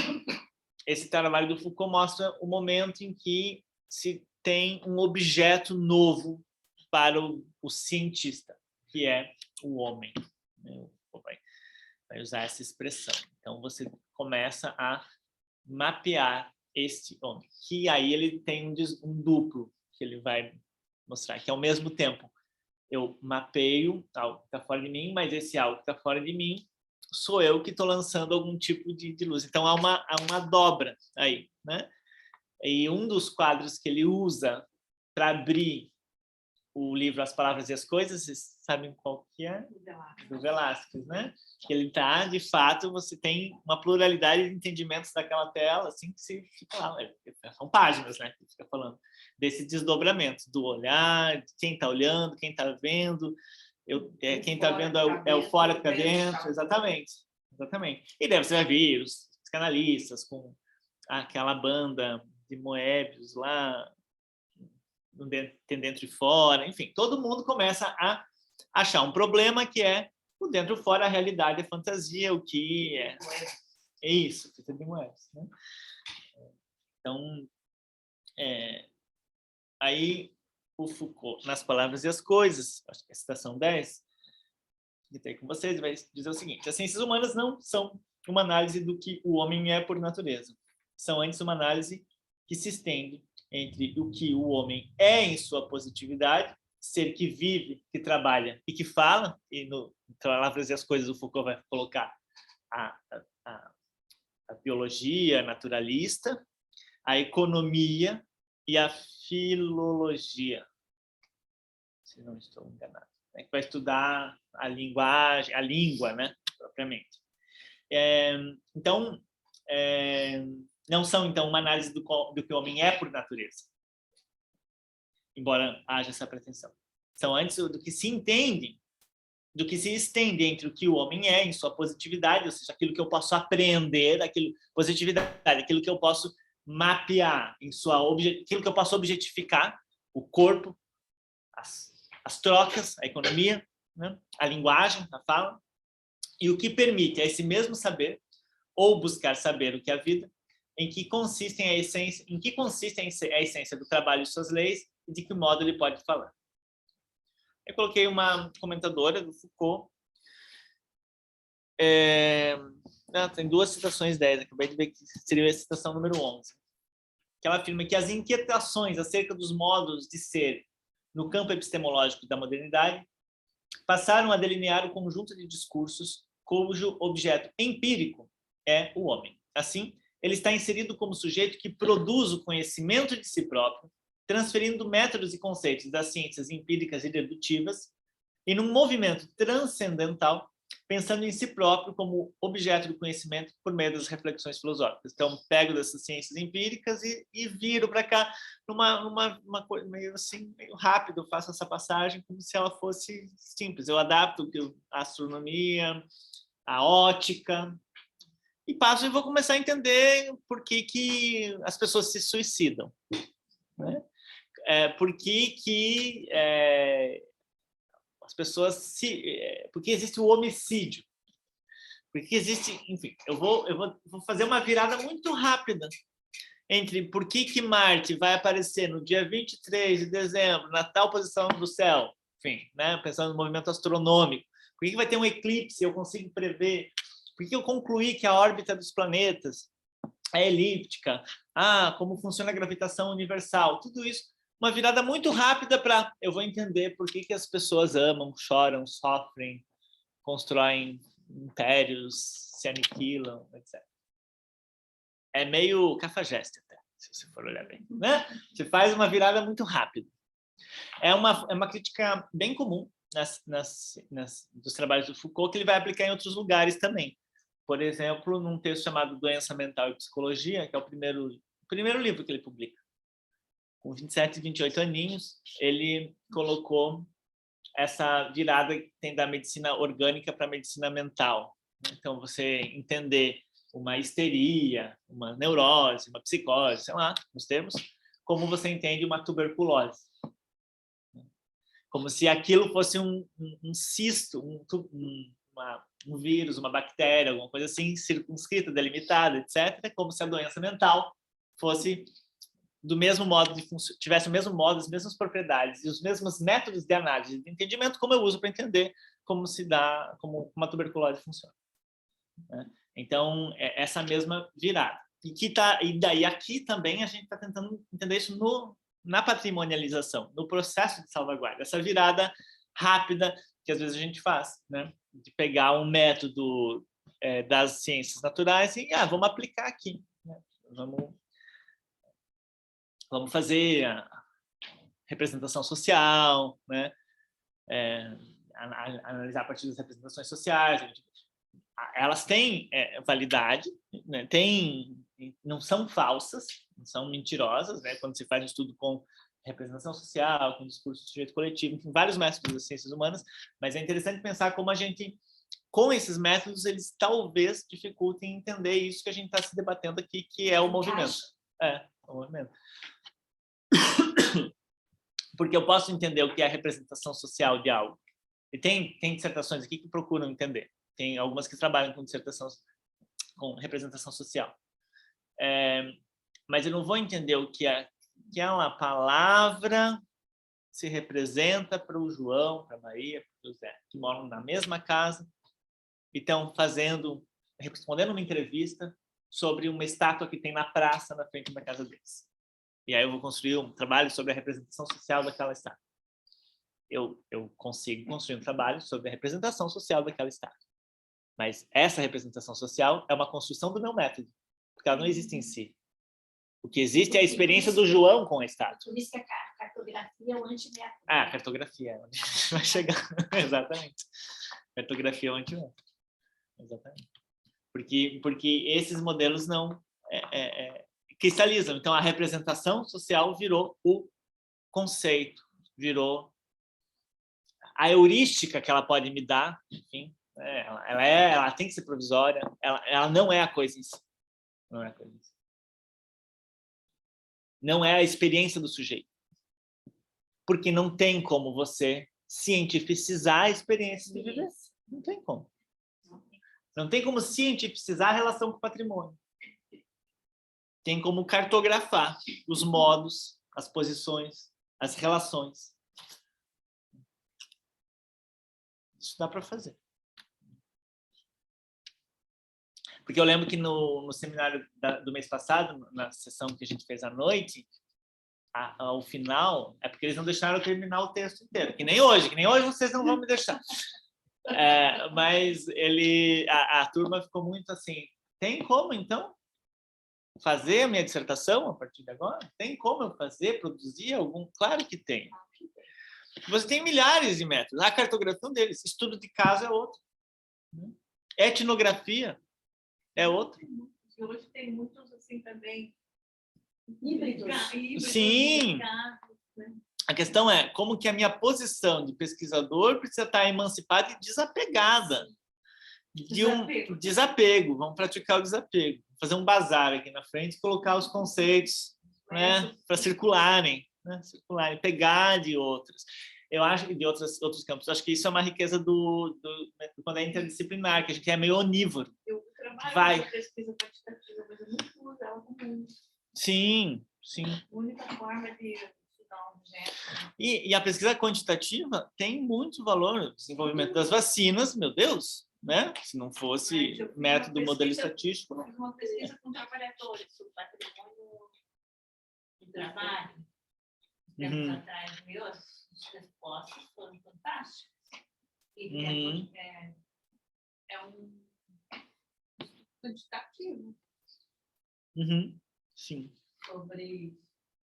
esse trabalho do Foucault mostra o momento em que se tem um objeto novo para o cientista, que é o homem. Vai usar essa expressão. Então, você começa a mapear este homem, que aí ele tem um duplo que ele vai mostrar, que ao mesmo tempo eu mapeio algo que está fora de mim, mas esse algo que está fora de mim sou eu que estou lançando algum tipo de luz. Então, há uma dobra aí, né? E um dos quadros que ele usa para abrir o livro As Palavras e as Coisas, vocês sabem qual que é? Do Velázquez, né? Que ele está, de fato, você tem uma pluralidade de entendimentos daquela tela, assim, que se fica lá, né? São páginas, né? Que fica falando desse desdobramento do olhar, de quem está olhando, quem está vendo, quem está vendo é o fora que está dentro, exatamente. E daí você vai ver os psicanalistas com aquela banda de Moebius lá, tem dentro e fora, enfim, todo mundo começa a achar um problema que é o dentro e fora, a realidade, a fantasia, o que é isso, de Moebius, né? Então, aí o Foucault, nas Palavras e as Coisas, acho que é a citação 10, que tem com vocês, vai dizer o seguinte: as ciências humanas não são uma análise do que o homem é por natureza, são antes uma análise que se estende entre o que o homem é em sua positividade, ser que vive, que trabalha e que fala, e no Palavras e as Coisas o Foucault vai colocar a biologia naturalista, a economia e a filologia, se não estou enganado, que vai estudar a linguagem, a língua, né, propriamente. Então, não são, então, uma análise do que o homem é por natureza, embora haja essa pretensão. São antes do que se entende do que se estende entre o que o homem é em sua positividade, ou seja, aquilo que eu posso apreender, aquilo que eu posso mapear em aquilo que eu posso objetificar, o corpo, as trocas, a economia, né? A linguagem, a fala, e o que permite a esse mesmo saber, ou buscar saber o que é a vida, em que consiste a essência do trabalho e suas leis, e de que modo ele pode falar. Eu coloquei uma comentadora do Foucault. Tem duas citações dela, acabei de ver que seria a citação número 11, que ela afirma que as inquietações acerca dos modos de ser no campo epistemológico da modernidade passaram a delinear o conjunto de discursos cujo objeto empírico é o homem. Assim, ele está inserido como sujeito que produz o conhecimento de si próprio, transferindo métodos e conceitos das ciências empíricas e dedutivas, e num movimento transcendental, pensando em si próprio como objeto do conhecimento por meio das reflexões filosóficas. Então, pego dessas ciências empíricas e viro para cá numa coisa meio assim, meio rápido, faço essa passagem como se ela fosse simples. Eu adapto a astronomia, a ótica, e passo e vou começar a entender por que as pessoas se suicidam, né? Por que as pessoas porque existe o homicídio, porque existe, enfim, eu vou fazer uma virada muito rápida entre por que Marte vai aparecer no dia 23 de dezembro, na tal posição do céu, enfim, né, pensando no movimento astronômico, por que vai ter um eclipse, eu consigo prever, por que eu concluí que a órbita dos planetas é elíptica, como funciona a gravitação universal, tudo isso, uma virada muito rápida para eu vou entender por que as pessoas amam, choram, sofrem, constroem impérios, se aniquilam, etc. É meio cafajeste até, se você for olhar bem, né? Você faz uma virada muito rápida. É uma crítica bem comum dos trabalhos do Foucault, que ele vai aplicar em outros lugares também. Por exemplo, num texto chamado Doença Mental e Psicologia, que é o primeiro livro que ele publica. Com 27, 28 aninhos, ele colocou essa virada que tem da medicina orgânica para a medicina mental. Então, você entender uma histeria, uma neurose, uma psicose, sei lá, nos termos, como você entende uma tuberculose. Como se aquilo fosse um cisto, um vírus, uma bactéria, alguma coisa assim, circunscrita, delimitada, etc., como se a doença mental fosse do mesmo modo, tivesse o mesmo modo, as mesmas propriedades e os mesmos métodos de análise de entendimento como eu uso para entender como uma tuberculose funciona. Né? Então, essa mesma virada. E daí aqui também a gente está tentando entender isso na patrimonialização, no processo de salvaguarda, essa virada rápida que às vezes a gente faz, né? De pegar um método das ciências naturais e vamos aplicar aqui, né? Vamos fazer a representação social, né? Analisar a partir das representações sociais. Elas têm validade, né? Não são falsas, não são mentirosas, né? Quando se faz um estudo com representação social, com discurso do sujeito coletivo, tem vários métodos das ciências humanas, mas é interessante pensar como a gente, com esses métodos, eles talvez dificultem entender isso que a gente está se debatendo aqui, que é o movimento. O movimento. Porque eu posso entender o que é a representação social de algo. E tem dissertações aqui que procuram entender. Tem algumas que trabalham com representação social. Mas eu não vou entender o que é uma palavra se representa para o João, para a Maria, para o José, que moram na mesma casa e estão respondendo uma entrevista sobre uma estátua que tem na praça, na frente da casa deles. E aí eu vou construir um trabalho sobre a representação social daquela estátua. Eu consigo construir um trabalho sobre a representação social daquela estátua. Mas essa representação social é uma construção do meu método, porque ela não existe em si. O que existe é a experiência do João com a estátua. Por isso que a cartografia é o antimétodo. A cartografia é onde vai chegar. Exatamente. Cartografia é o antimétodo. Exatamente. Porque esses modelos não cristalizam. Então, a representação social virou o conceito, virou a heurística que ela pode me dar, enfim, ela tem que ser provisória, ela não é a coisa em si. Não é a coisa em si. Não é a experiência do sujeito. Porque não tem como você cientificizar a experiência de viver. Não tem como. Não tem como cientificizar a relação com o patrimônio. Tem como cartografar os modos, as posições, as relações. Isso dá para fazer. Porque eu lembro que no seminário do mês passado, na sessão que a gente fez à noite, ao final, é porque eles não deixaram eu terminar o texto inteiro, que nem hoje vocês não vão me deixar. Mas a turma ficou muito assim, tem como, então, fazer a minha dissertação a partir de agora? Tem como eu fazer, produzir algum? Claro que tem. Você tem milhares de métodos. A cartografia deles, estudo de caso é outro. Etnografia é outro. Hoje tem muitos assim também. Híbridos. Sim. A questão é como que a minha posição de pesquisador precisa estar emancipada e desapegada. De um desapego. Vamos praticar o desapego. Fazer um bazar aqui na frente e colocar os conceitos, né, para circularem, pegar de outros. Eu acho que de outros campos. Acho que isso é uma riqueza do quando é interdisciplinar, que a gente é meio onívoro. Eu trabalho com pesquisa quantitativa, mas eu não uso ela como Sim, sim. a única forma de estudar um objeto. E a pesquisa quantitativa tem muito valor no desenvolvimento das vacinas, meu Deus, né? Se não fosse método modelo estatístico. Eu fiz uma pesquisa com trabalhadores sobre patrimônio de trabalho. Tempos atrás, as respostas foram fantásticas. E é um quantitativo. Sim. Sobre,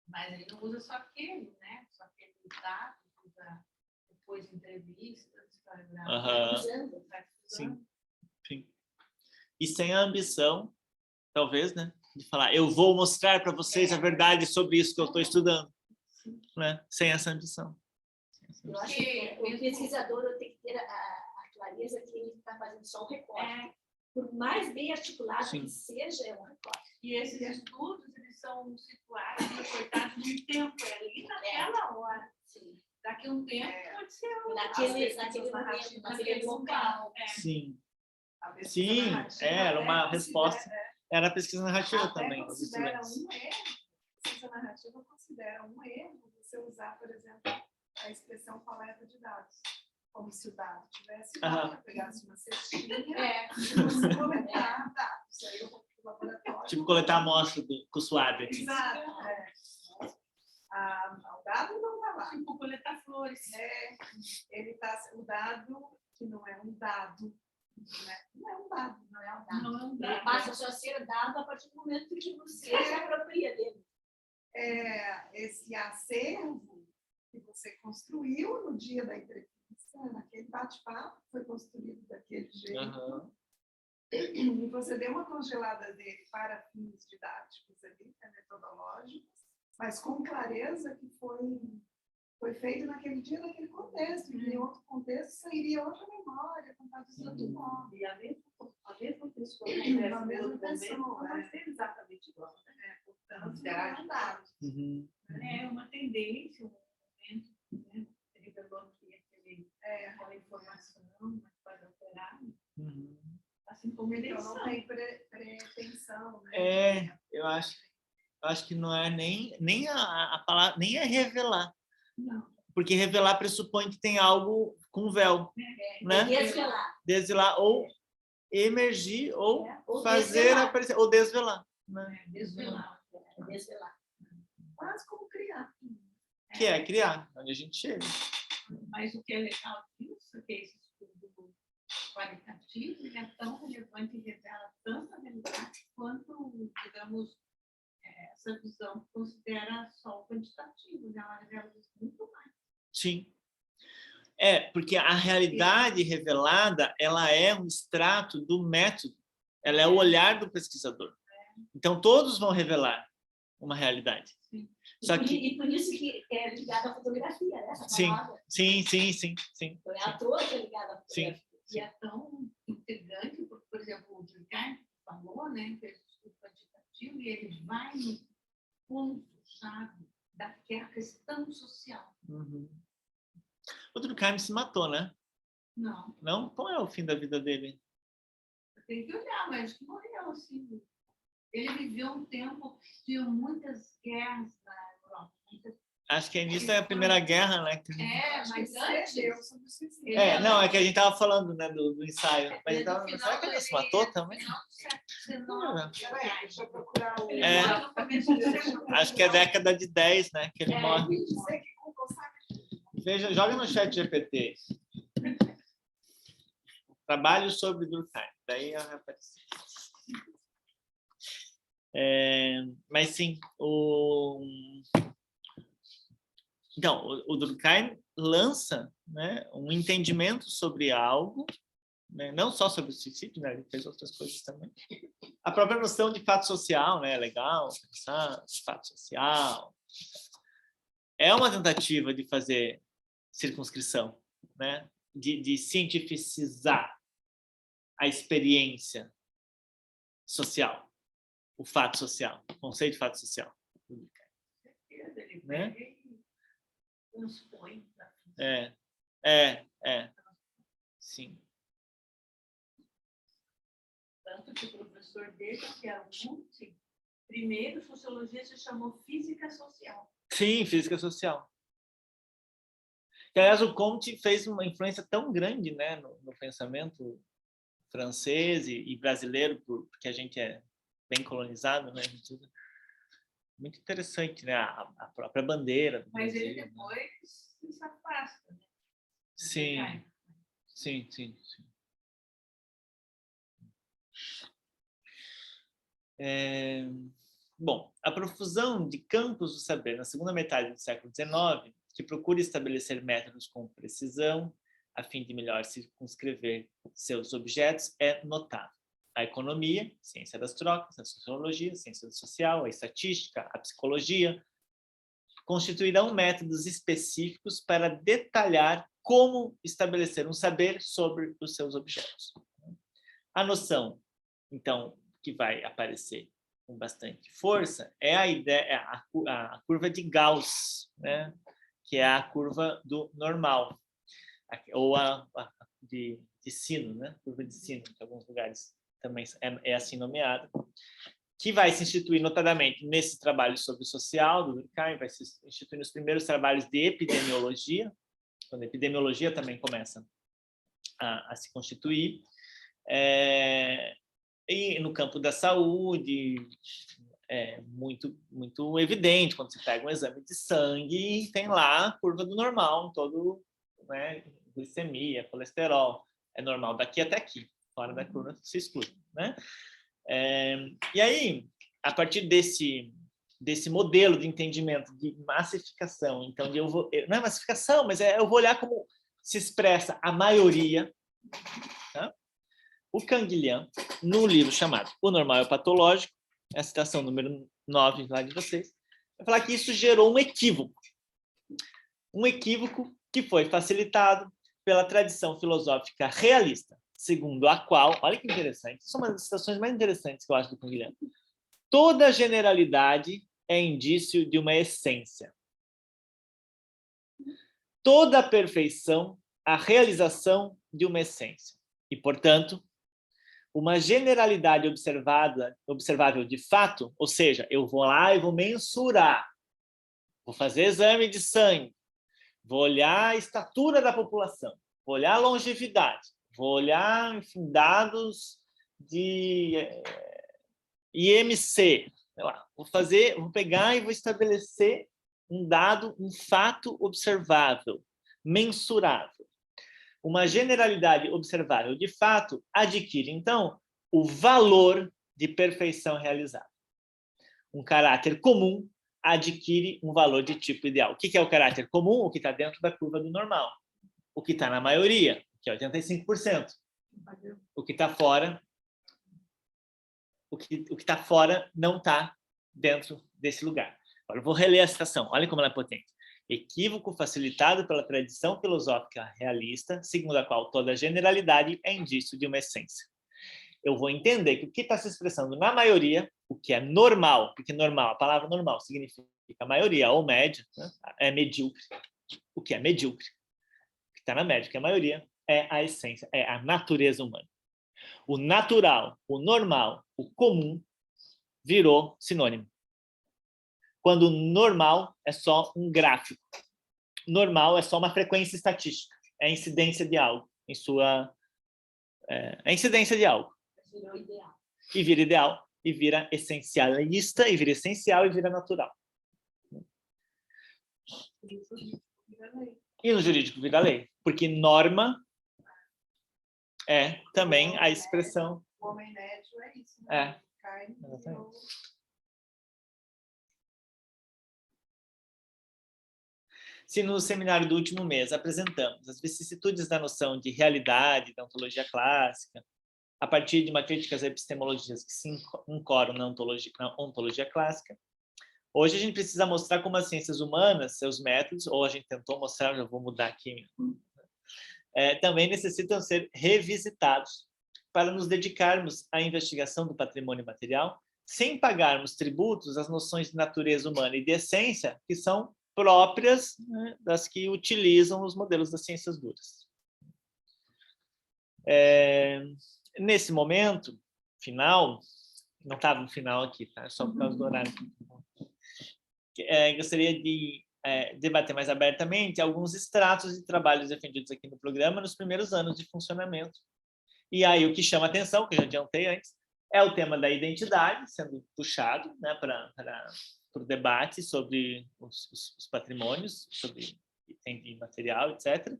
mas ele não usa só aquele, né? Só aquele dados, usa depois entrevistas, Sim. Sim. E sem a ambição, talvez, né? De falar, eu vou mostrar para vocês a verdade sobre isso que eu estou estudando. Né? Sem essa ambição. Eu acho que o pesquisador tem que ter a clareza que ele está fazendo só um recorte. Por mais bem articulado que seja, é um recorte. E esses estudos, eles são situados no cortado de tempo, ali naquela hora. Sim. Daqui a um tempo pode ser naquele local. Sim. Sim, era uma resposta. Era a pesquisa narrativa também. Considera um erro. A pesquisa narrativa considera um erro você usar, por exemplo, a expressão coleta de dados. Como se o dado tivesse pegasse uma cestinha e você coletar dados. Aí eu vou para o laboratório. Tipo coletar a amostra com o suave aqui. Exato. O dado não está lá. Tipo coletar flores. Ele está o dado que não é um dado. Não é um dado. Ele passa a ser dado a partir do momento que você se apropria dele. Esse acervo que você construiu no dia da entrevista, naquele bate-papo, foi construído daquele jeito. E você deu uma congelada dele para fins didáticos ali, metodológicos, mas com clareza que foi feito naquele dia, naquele contexto. E em outro contexto sairia outra memória, contada de outro modo. E a mesma pessoa, a mesma pessoa, não vai ser exatamente igual. Portanto, é um dado. É uma tendência, um momento, né? Ele revelou que aquela informação pode alterar. Assim como ele não tem pretensão. Né? Eu acho que não é nem a palavra, nem é revelar. Não. Porque revelar pressupõe que tem algo com véu. Né? Desvelar. Ou emergir, ou fazer desvelar. aparecer, ou desvelar. Né? Desvelar. Quase como criar. Que é criar, onde a gente chega. Mas o que é legal disso, que esse estudo qualitativo, ele é tão relevante e revela tanto a realidade quanto, digamos, essa visão que considera só o quantitativo, né? Ela revela isso muito mais. Sim. Porque a realidade revelada, ela é um extrato do método, ela é o olhar do pesquisador. Então, todos vão revelar. uma realidade. Sim. Só que E por isso que é ligada à fotografia, né? Essa sim, palavra. sim. Não é à toa que é ligada à Sim. fotografia. E é tão integrante, por exemplo, o Durkheim falou, né, fez um estudo quantitativo e ele vai no ponto-chave daquela questão social. O Durkheim se matou, né? Não, Não? Qual é o fim da vida dele? tem que olhar, mas morreu assim. Ele viveu um tempo, tinha muitas guerras na Europa. Acho que início é a Primeira Guerra, né? Mas antes... Não, é que a gente estava falando, né, do ensaio. Mas Ele, tava, no final, será que ele se matou também? final do século XIX. Peraí, deixa eu procurar o... No começo do século Acho que é a década de 10, né, que ele morre. dizer que Veja, joga no chat GPT. Trabalho sobre Durkheim. Daí aparece. Mas sim, então, o Durkheim lança, né, um entendimento sobre algo, né, não só sobre o suicídio, né, ele fez outras coisas também. A própria noção de fato social, né, é legal pensar fato social. É uma tentativa de fazer circunscrição, né, de cientificizar a experiência social, o fato social, o conceito de fato social. Ele Né? pega e transpõe. Sim. Tanto que o professor dele, que era o Comte, primeiro sociologia se chamou física social. Sim, física social. Que, aliás, o Comte fez uma influência tão grande, né, no pensamento francês e brasileiro, porque a gente é bem colonizado, né? Muito interessante, né? A própria bandeira do Mas Brasil, ele depois se afasta, né? Sim. Bom, a profusão de campos do saber na segunda metade do século XIX, que procura estabelecer métodos com precisão, a fim de melhor circunscrever seus objetos, é notável. A economia, ciência das trocas, a sociologia, ciência social, a estatística, a psicologia, constituirão métodos específicos para detalhar como estabelecer um saber sobre os seus objetos. A noção, então, que vai aparecer com bastante força é a ideia, a curva de Gauss, né? Que é a curva do normal, ou a de sino, né? Curva de sino, que em alguns lugares também é assim nomeada, que vai se instituir notadamente nesse trabalho sobre o social do Durkheim, vai se instituir nos primeiros trabalhos de epidemiologia, quando a epidemiologia também começa a se constituir, e no campo da saúde é muito evidente quando você pega um exame de sangue e tem lá a curva do normal, todo, né, glicemia, colesterol, é normal daqui até aqui, fora da curva se exclui, né? E aí, a partir desse modelo de entendimento de massificação, então não é massificação, mas eu vou olhar como se expressa a maioria, tá? O Canguilhem, no livro chamado O Normal e o Patológico, a citação número 9 lá de vocês, vai falar que isso gerou um equívoco que foi facilitado pela tradição filosófica realista, segundo a qual, olha que interessante, são uma das citações mais interessantes que eu acho do Canguilhem, toda generalidade é indício de uma essência. Toda perfeição, a realização de uma essência. E, portanto, uma generalidade observável de fato, ou seja, eu vou lá e vou mensurar, vou fazer exame de sangue, vou olhar a estatura da população, vou olhar a longevidade, vou olhar, enfim, dados de IMC, sei lá, vou pegar e vou estabelecer um dado, um fato observável, mensurável. Uma generalidade observável de fato adquire, então, o valor de perfeição realizada. Um caráter comum adquire um valor de tipo ideal. O que é o caráter comum? O que está dentro da curva do normal. O que está na maioria, que é 85%. O que está fora, não está dentro desse lugar. Agora, eu vou reler a citação. Olha como ela é potente. Equívoco facilitado pela tradição filosófica realista, segundo a qual toda generalidade é indício de uma essência. Eu vou entender que o que está se expressando na maioria, o que é normal, porque normal, a palavra normal significa maioria ou média, né? É medíocre. O que é medíocre, o que está na média, que é a maioria, é a essência, é a natureza humana. O natural, o normal, o comum, virou sinônimo. Quando normal é só um gráfico. Normal é só uma frequência estatística. É a incidência de algo. É a incidência de algo. Virou ideal. E vira ideal, e vira essencialista, e vira essencial, e vira natural. E no jurídico vira lei. Porque norma é também a expressão. O homem médio é isso, né? Cai no... Se no seminário do último mês apresentamos as vicissitudes da noção de realidade da ontologia clássica, a partir de uma crítica às epistemologias que se incorporam na ontologia clássica, hoje a gente precisa mostrar como as ciências humanas, seus métodos, ou a gente tentou mostrar, já vou mudar aqui, também necessitam ser revisitados para nos dedicarmos à investigação do patrimônio material, sem pagarmos tributos às noções de natureza humana e de essência, que são próprias, né, das que utilizam os modelos das ciências duras. Nesse momento final, não estava no final aqui, tá? Só por causa do horário. Gostaria de debater mais abertamente alguns extratos de trabalhos defendidos aqui no programa nos primeiros anos de funcionamento. E aí o que chama atenção, que eu já adiantei antes, é o tema da identidade sendo puxado, né, para o debate sobre os patrimônios, sobre item de material, etc.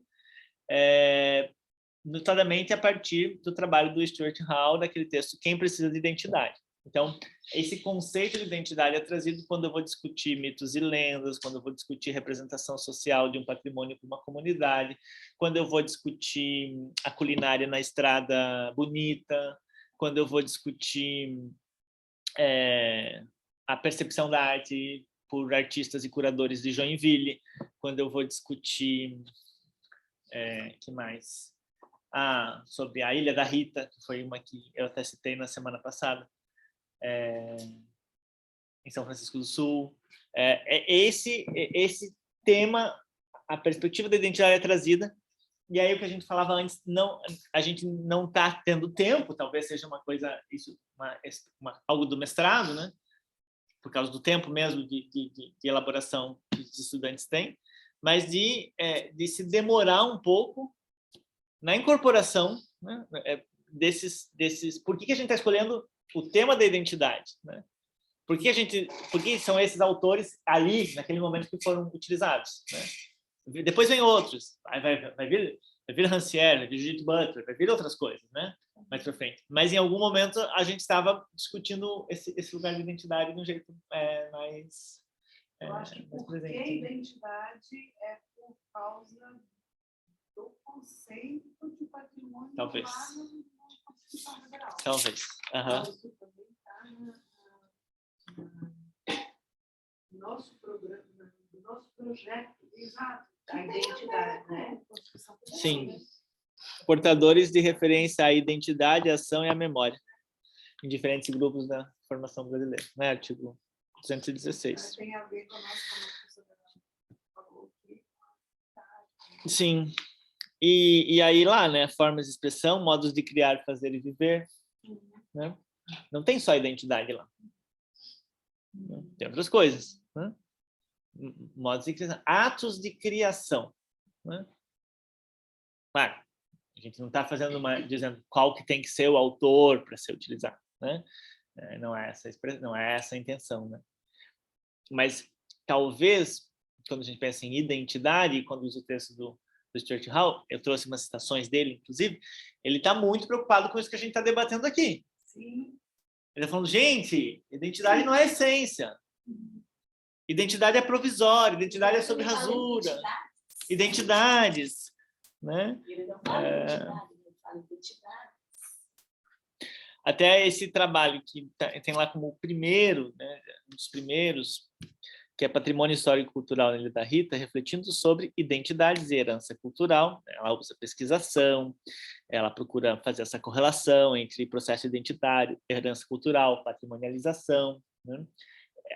Notadamente a partir do trabalho do Stuart Hall, daquele texto Quem Precisa de Identidade. Então, esse conceito de identidade é trazido quando eu vou discutir mitos e lendas, quando eu vou discutir representação social de um patrimônio para uma comunidade, quando eu vou discutir a culinária na Estrada Bonita, quando eu vou discutir a percepção da arte por artistas e curadores de Joinville, quando eu vou discutir que mais? Sobre a Ilha da Rita, que foi uma que eu até citei na semana passada, em São Francisco do Sul. Esse tema, a perspectiva da identidade é trazida, e aí o que a gente falava antes, a gente não está tendo tempo, talvez seja uma coisa, algo do mestrado, né? Por causa do tempo mesmo de elaboração que os estudantes têm, mas de se demorar um pouco na incorporação, né, desses... Por que a gente está escolhendo o tema da identidade? Né? Por que são esses autores ali, naquele momento, que foram utilizados? Né? Depois vem outros. Vai vir Rancière, vai vir Judith Butler, vai vir outras coisas, né? Mais para frente. Mas, em algum momento, a gente estava discutindo esse lugar de identidade de um jeito mais... Eu acho que porque a identidade é por causa do conceito de patrimônio talvez. Lá no Constituição Federal. Talvez. Isso também está no nosso programa, no nosso projeto, exato, a identidade, né? Sim. Portadores de referência à identidade, à ação e à memória, em diferentes grupos da formação brasileira, né? Artigo 216. Tem a ver com a nossa falou aqui. Sim. E aí lá, né, formas de expressão, modos de criar, fazer e viver, né? Não tem só identidade lá. Tem outras coisas, né? Modos de criação, atos de criação, né? Claro, a gente não está dizendo qual que tem que ser o autor para ser utilizado, né? Não é essa a intenção, né? Mas talvez quando a gente pensa em identidade, quando usa o texto do Stuart Hall, eu trouxe umas citações dele, inclusive, ele está muito preocupado com isso que a gente está debatendo aqui. Sim. Ele está falando, gente, identidade não é essência. Identidade é provisória, identidade é sobre rasura. Identidades. Né? Até esse trabalho que tem lá como o primeiro, né, um dos primeiros, que é Patrimônio Histórico e Cultural na Ilha da Rita, refletindo sobre identidades e herança cultural. Ela usa pesquisação, ela procura fazer essa correlação entre processo identitário, herança cultural, patrimonialização, né?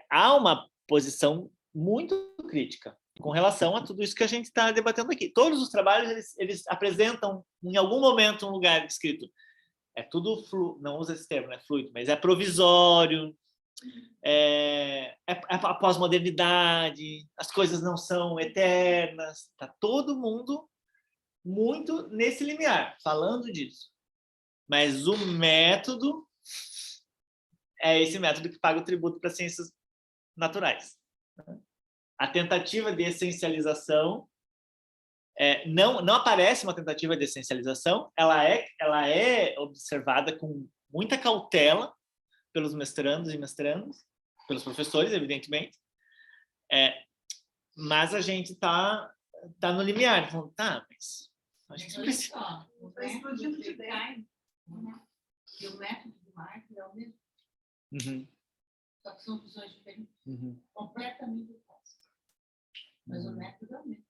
Há uma posição muito crítica com relação a tudo isso que a gente está debatendo aqui. Todos os trabalhos, eles apresentam, em algum momento, um lugar escrito. É tudo, não usa esse termo, né, fluido, mas é provisório, é a pós-modernidade, as coisas não são eternas. Está todo mundo muito nesse limiar, falando disso. Mas o método é esse método que paga o tributo para ciências naturais. A tentativa de essencialização, não aparece uma tentativa de essencialização, ela é observada com muita cautela pelos mestrandos e mestrandas, pelos professores, evidentemente, mas a gente está no limiar. Então, mas a gente não precisa. Está explodindo de ideia. E o método do Marx é o mesmo. Só que são visões diferentes, completamente opostas. Mas o método é o mesmo.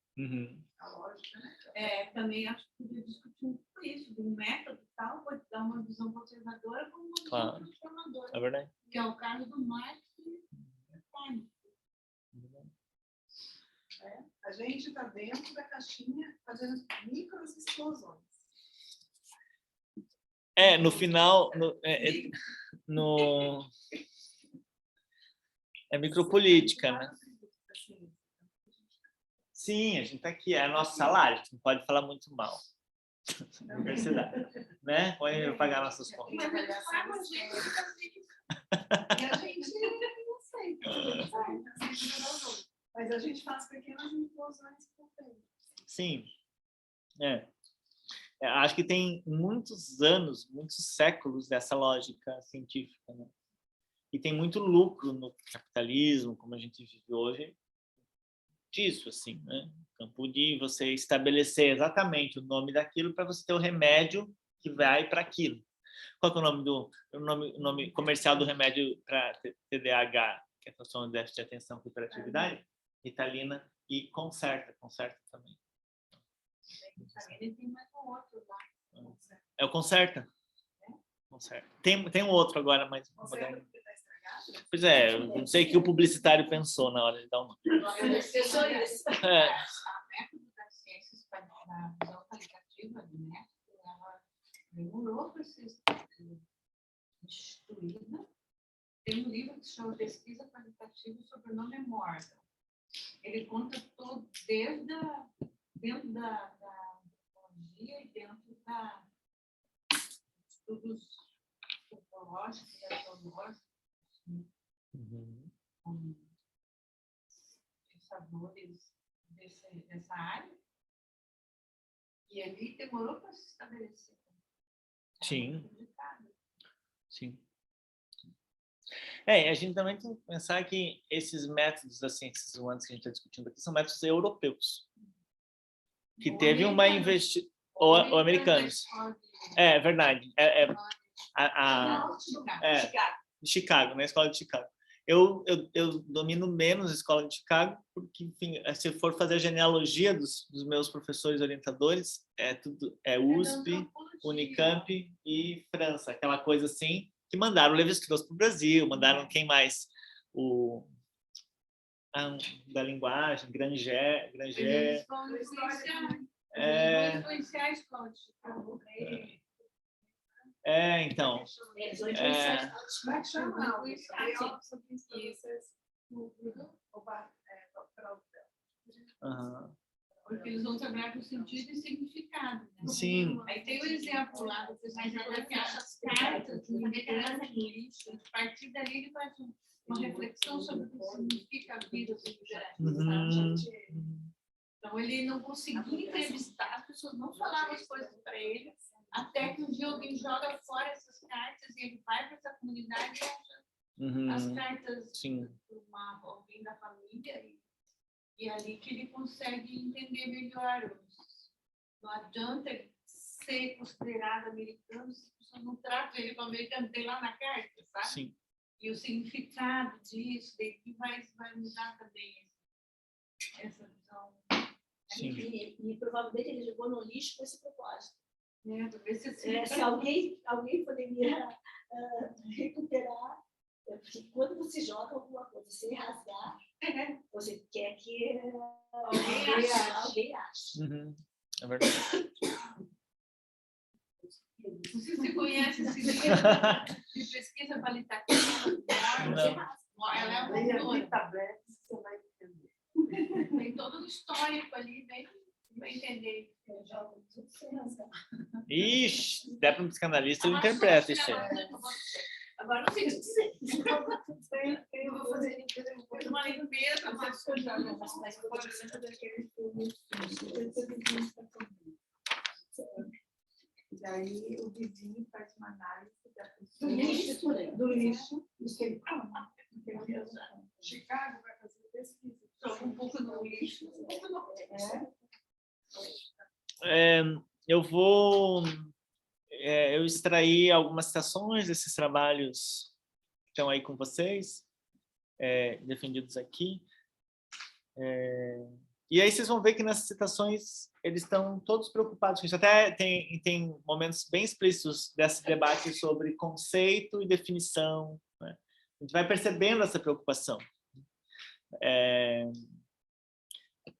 A lógica, né? Também acho que podia discutir um pouco isso, do método tal, pode dar uma visão conservadora como uma visão transformadora. É verdade. Que é o caso do Marx e Klein. A gente está dentro da caixinha fazendo micros explosões. No final, é micropolítica, né? Sim, a gente está aqui, é nosso salário, a gente não pode falar muito mal da universidade, né? Pode pagar nossas contas. Mas eles pagam a gente E a gente não sei. Mas a gente faz pequenas explosões por tempo. Sim. Acho que tem muitos anos, muitos séculos dessa lógica científica, né? E tem muito lucro no capitalismo, como a gente vive hoje, disso, assim, né? O campo de você estabelecer exatamente o nome daquilo para você ter o remédio que vai para aquilo. Qual que é o nome comercial do remédio para TDAH, que é transtorno de déficit de atenção e hiperatividade? Ritalina e Concerta também. Ele tem mais um outro lá. É o Concerta. Tem um outro agora, mas... Pois é, eu não sei o que o publicitário pensou na hora de dar um nome. A método das ciências para a visão qualitativa do método, ela demorou para ser instituída. Tem um livro que se chama Pesquisa Qualitativa sobre o nome Morgan. Ele conta todo, dentro da antropologia e dentro da estudos antropológicos e arqueológicos, com pensadores dessa área, e ali demorou para se estabelecer. Sim. A gente também tem que pensar que esses métodos das ciências humanas que a gente está discutindo aqui são métodos europeus, que teve uma investigação... Ou americanos. É verdade. Chicago, na escola de Chicago. Eu domino menos a escola de Chicago, porque, enfim, se for fazer a genealogia dos meus professores orientadores, é USP, Unicamp e França, aquela coisa assim, que mandaram o Lévi-Strauss para o Brasil, mandaram quem mais? Da linguagem, Granger. Eles vão influenciar a escola de Chicago. Então. Como é que chama? Porque eles vão trabalhar com sentido e significado. Né? Sim. Aí tem o exemplo lá do pesquisador que acha as cartas, a partir dali ele faz uma reflexão sobre o que significa a vida do Então ele não conseguia entrevistar, as pessoas não falavam as coisas para ele, até que um dia alguém joga fora essas cartas e ele vai para essa comunidade e acha as cartas de alguém da família e é ali que ele consegue entender melhor. Não adianta ele ser considerado americano se a pessoa não trata ele como americano, tem lá na carta, sabe? Sim. E o significado disso, daqui vai mudar também essa visão. Sim. E provavelmente ele jogou no lixo com esse propósito. Talvez Se alguém poderia recuperar, porque quando você joga alguma coisa sem rasgar, você quer que alguém ache. Uhum. É verdade. Não sei se você conhece esse livro de pesquisa qualitativa. Ela é uma autora. Você vai entender. Tem todo o histórico ali, bem entender. Eu jogo tudo sem rasgar. Ixi, dá para um psicanalista, ele interpreta isso aí. Agora não sei o que dizer. Eu vou fazer uma limpeza, mas Por exemplo, daquele filme. E aí o vizinho faz uma análise da Do pessoa, do lixo, do que ele ama. Chicago vai fazer pesquisa. joga um pouco no lixo. Eu extraí algumas citações desses trabalhos que estão aí com vocês, defendidos aqui. E aí vocês vão ver que nessas citações eles estão todos preocupados com isso. Até tem momentos bem explícitos desse debate sobre conceito e definição, né? A gente vai percebendo essa preocupação.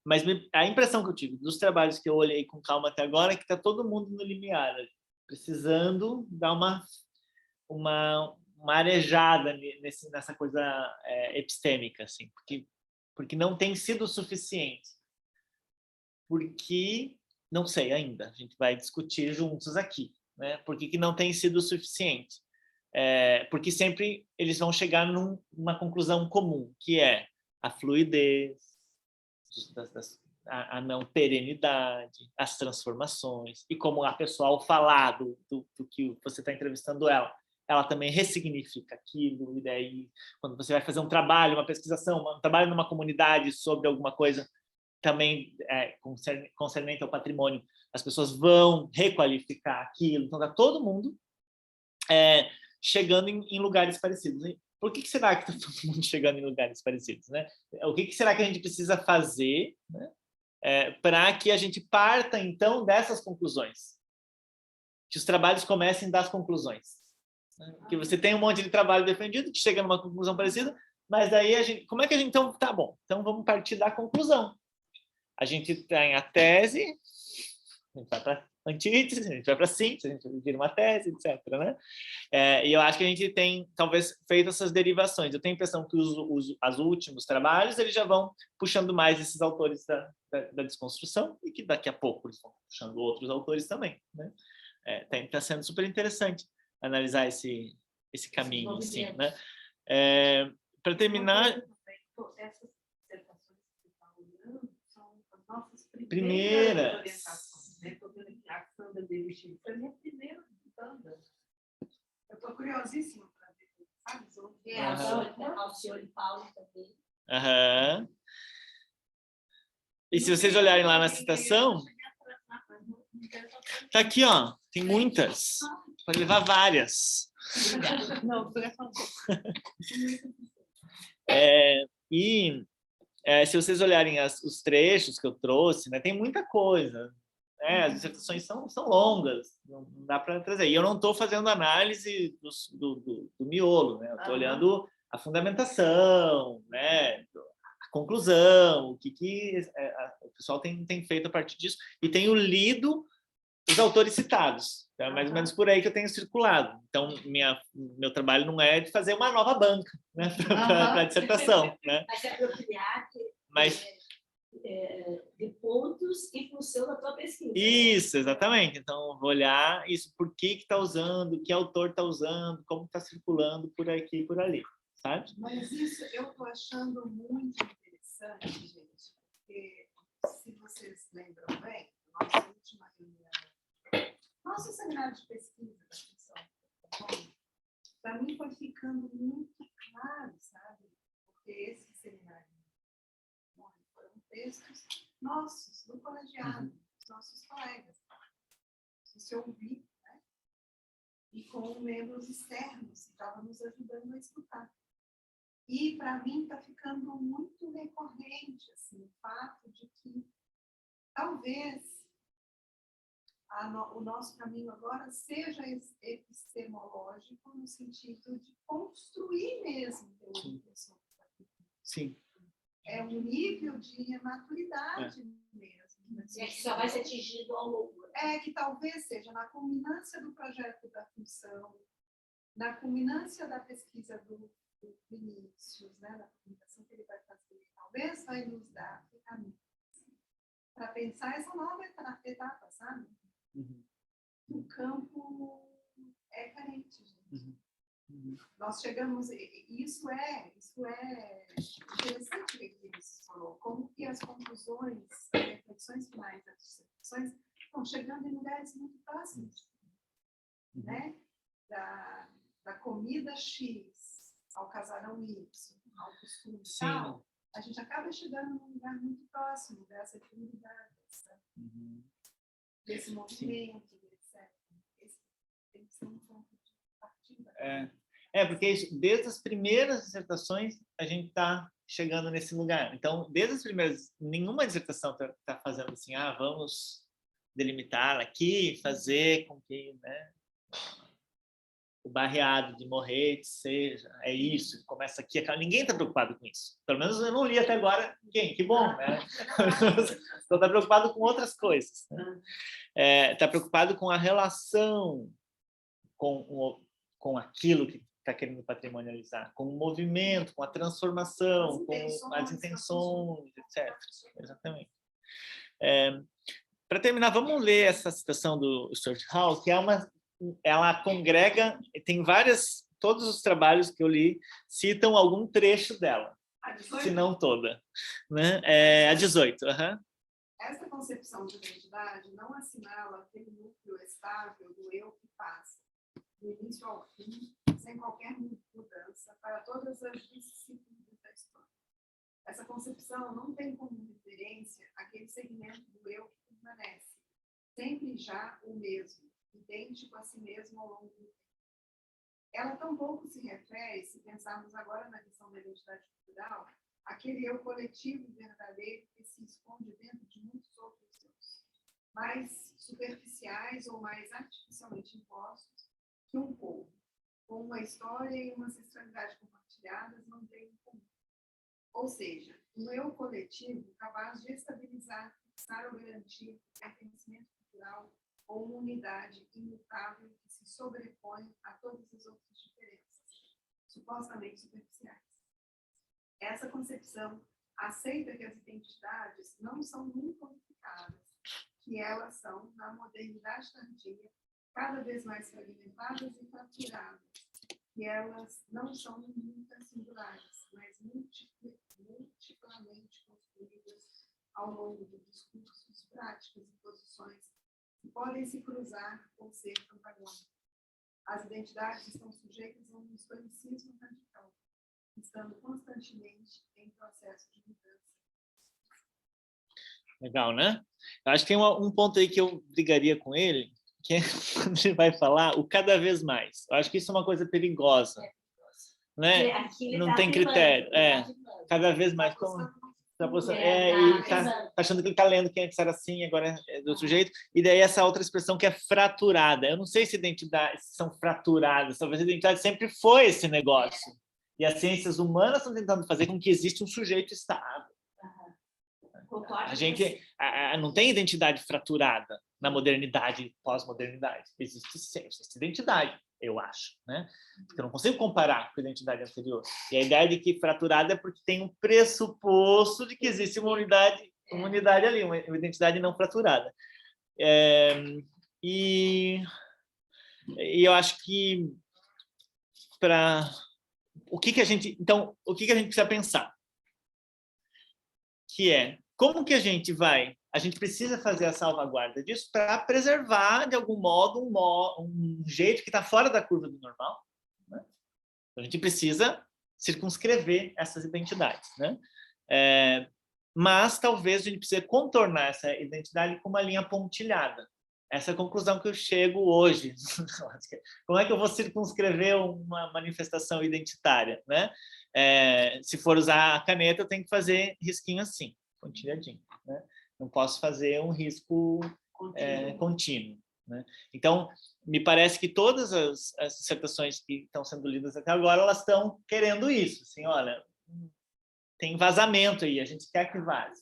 Mas a impressão que eu tive dos trabalhos que eu olhei com calma até agora é que está todo mundo no limiar, precisando dar uma arejada nessa coisa epistêmica, assim, porque não tem sido suficiente. Porque, não sei ainda, a gente vai discutir juntos aqui, né? Por que não tem sido suficiente? Porque sempre eles vão chegar numa conclusão comum, que é a fluidez, a não perenidade, as transformações, e como a pessoa, ao falar do que você está entrevistando ela também ressignifica aquilo, e daí, quando você vai fazer um trabalho, uma pesquisação, um trabalho numa comunidade sobre alguma coisa, também concernente ao patrimônio, as pessoas vão requalificar aquilo, então está todo mundo chegando em lugares parecidos. Por que será que está todo mundo chegando em lugares parecidos, né? O que será que a gente precisa fazer, né, para que a gente parta, então, dessas conclusões? Que os trabalhos comecem das conclusões. Né? Que você tem um monte de trabalho defendido que chega numa conclusão parecida, mas daí como é que a gente... Então, tá bom, então vamos partir da conclusão. A gente tem a tese, a gente vai para a antítese, a gente vai para a síntese, a gente vira uma tese, etc. Né? E eu acho que a gente tem, talvez, feito essas derivações. Eu tenho a impressão que os últimos trabalhos eles já vão puxando mais esses autores da desconstrução e que daqui a pouco eles vão puxando outros autores também. Né? Está sendo super interessante analisar esse caminho. Assim, né? Para terminar... Essas dissertações que você está olhando são as nossas primeiras orientações. Estou vendo aqui a Sandra Delichy. Foi a minha primeira Sandra. Eu estou curiosíssima para ver, sabe? Alcione Paulo também. Aham. E se vocês olharem lá na citação, tá aqui, ó, tem muitas. Pode levar várias. Não, foi essa. Se vocês olharem os trechos que eu trouxe, né, tem muita coisa. Né? As dissertações são longas, não dá para trazer. E eu não estou fazendo análise do miolo, né? Eu estou olhando a fundamentação, né? A conclusão, o que o pessoal tem feito a partir disso. E tenho lido os autores citados. Então, é mais ou menos por aí que eu tenho circulado. Então, meu trabalho não é de fazer uma nova banca, né, para a dissertação. Né? Mas se apropriar de pontos em função da tua pesquisa. Isso, exatamente. Então, vou olhar isso, por que está usando, que autor está usando, como está circulando por aqui e por ali. Sabe? Mas isso eu estou achando muito interessante, gente, porque, se vocês lembram bem, nossa última reunião, nosso seminário de pesquisa da ficção, para mim foi ficando muito claro, sabe? Porque esse seminário foram textos nossos, do colegiado, dos nossos colegas. se ouvir, né? E com membros externos que estavam nos ajudando a escutar. E, para mim, está ficando muito recorrente assim, o fato de que talvez o nosso caminho agora seja epistemológico no sentido de construir mesmo teoria sobre a cultura. Sim. É um nível de maturidade mesmo. E que só vai ser atingido ao longo. Que talvez seja na culminância do projeto da função, na culminância da pesquisa do Vinícius, né, da comunicação que ele vai fazer, talvez vai nos dar ferramentas para pensar essa nova etapa, sabe? O campo é carente, gente. Nós chegamos, isso é interessante o que Vinícius falou, como que as conclusões, as reflexões finais das dissertações estão chegando em lugares muito próximos, né? Da comida X ao casarão Y, ao costume tal, a gente acaba chegando num lugar muito próximo dessa atividade, desse movimento, etc. Esse tem que ser um ponto de partida. Porque desde as primeiras dissertações a gente está chegando nesse lugar. Então, desde as primeiras, nenhuma dissertação está fazendo assim, vamos delimitar aqui, fazer com que, né, o barreado de Moretti seja, é isso, começa aqui, ninguém está preocupado com isso. Pelo menos eu não li até agora ninguém, que bom, né? Então está preocupado com outras coisas. Está preocupado com a relação com aquilo que está querendo patrimonializar, com o movimento, com a transformação, com as intenções, etc. Exatamente. Para terminar, vamos ler essa citação do Stuart Hall, que ela congrega, tem todos os trabalhos que eu li citam algum trecho dela, se não toda. Né? A 18. Essa concepção de identidade não assinala aquele núcleo estável do eu que passa, do início ao fim, sem qualquer mudança, para todas as disciplinas da história. Essa concepção não tem como referência aquele segmento do eu que permanece, sempre já o mesmo, idêntico a si mesmo ao longo do tempo. Ela tampouco se refere, se pensarmos agora na questão da identidade cultural, àquele eu coletivo verdadeiro que se esconde dentro de muitos outros eus, mais superficiais ou mais artificialmente impostos que um povo, com uma história e uma ancestralidade compartilhadas, mantém em comum. Ou seja, um eu coletivo capaz de estabilizar, fixar ou garantir o pertencimento cultural ou uma unidade imutável que se sobrepõe a todas as outras diferenças, supostamente superficiais. Essa concepção aceita que as identidades não são nunca unificadas, que elas são, na modernidade tardia, cada vez mais fragmentadas e fraturadas, que elas não são nunca singulares, mas multiplamente construídas ao longo de discursos, práticas e posições que podem se cruzar ou ser antagônicas. As identidades estão sujeitas a um historicismo radical, estando constantemente em processo de mudança. Legal, né? Eu acho que tem um ponto aí que eu brigaria com ele, que é quando ele vai falar o cada vez mais. Eu acho que isso é uma coisa perigosa, né? Não tem critério. Cada vez mais. E está achando que ele está lendo que antes era assim, agora é do outro jeito. E daí essa outra expressão que é fraturada. Eu não sei se identidades são fraturadas. Talvez a identidade sempre foi esse negócio. E as ciências humanas estão tentando fazer com que exista um sujeito estável. A gente não tem identidade fraturada na modernidade, pós-modernidade. Existe identidade, eu acho, né? Porque eu não consigo comparar com a identidade anterior. E a ideia de que fraturada é porque tem um pressuposto de que existe uma unidade ali, uma identidade não fraturada. E eu acho que o que a gente precisa pensar? Que é como que a gente precisa fazer a salvaguarda disso para preservar, de algum modo, um jeito que está fora da curva do normal. Né? A gente precisa circunscrever essas identidades. Né? Mas talvez a gente precise contornar essa identidade com uma linha pontilhada. essa é a conclusão que eu chego hoje. Como é que eu vou circunscrever uma manifestação identitária, né? Se for usar a caneta, eu tenho que fazer risquinho assim, pontilhadinho, né? Não posso fazer um risco contínuo, né? Então, me parece que todas as dissertações que estão sendo lidas até agora, elas estão querendo isso, assim, olha, tem vazamento aí, a gente quer que vaze.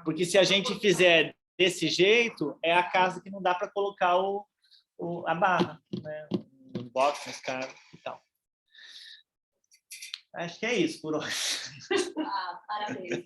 Porque se a gente fizer desse jeito, é a casa que não dá para colocar a barra, né? No box, na escada e tal. Acho que é isso por hoje. Parabéns.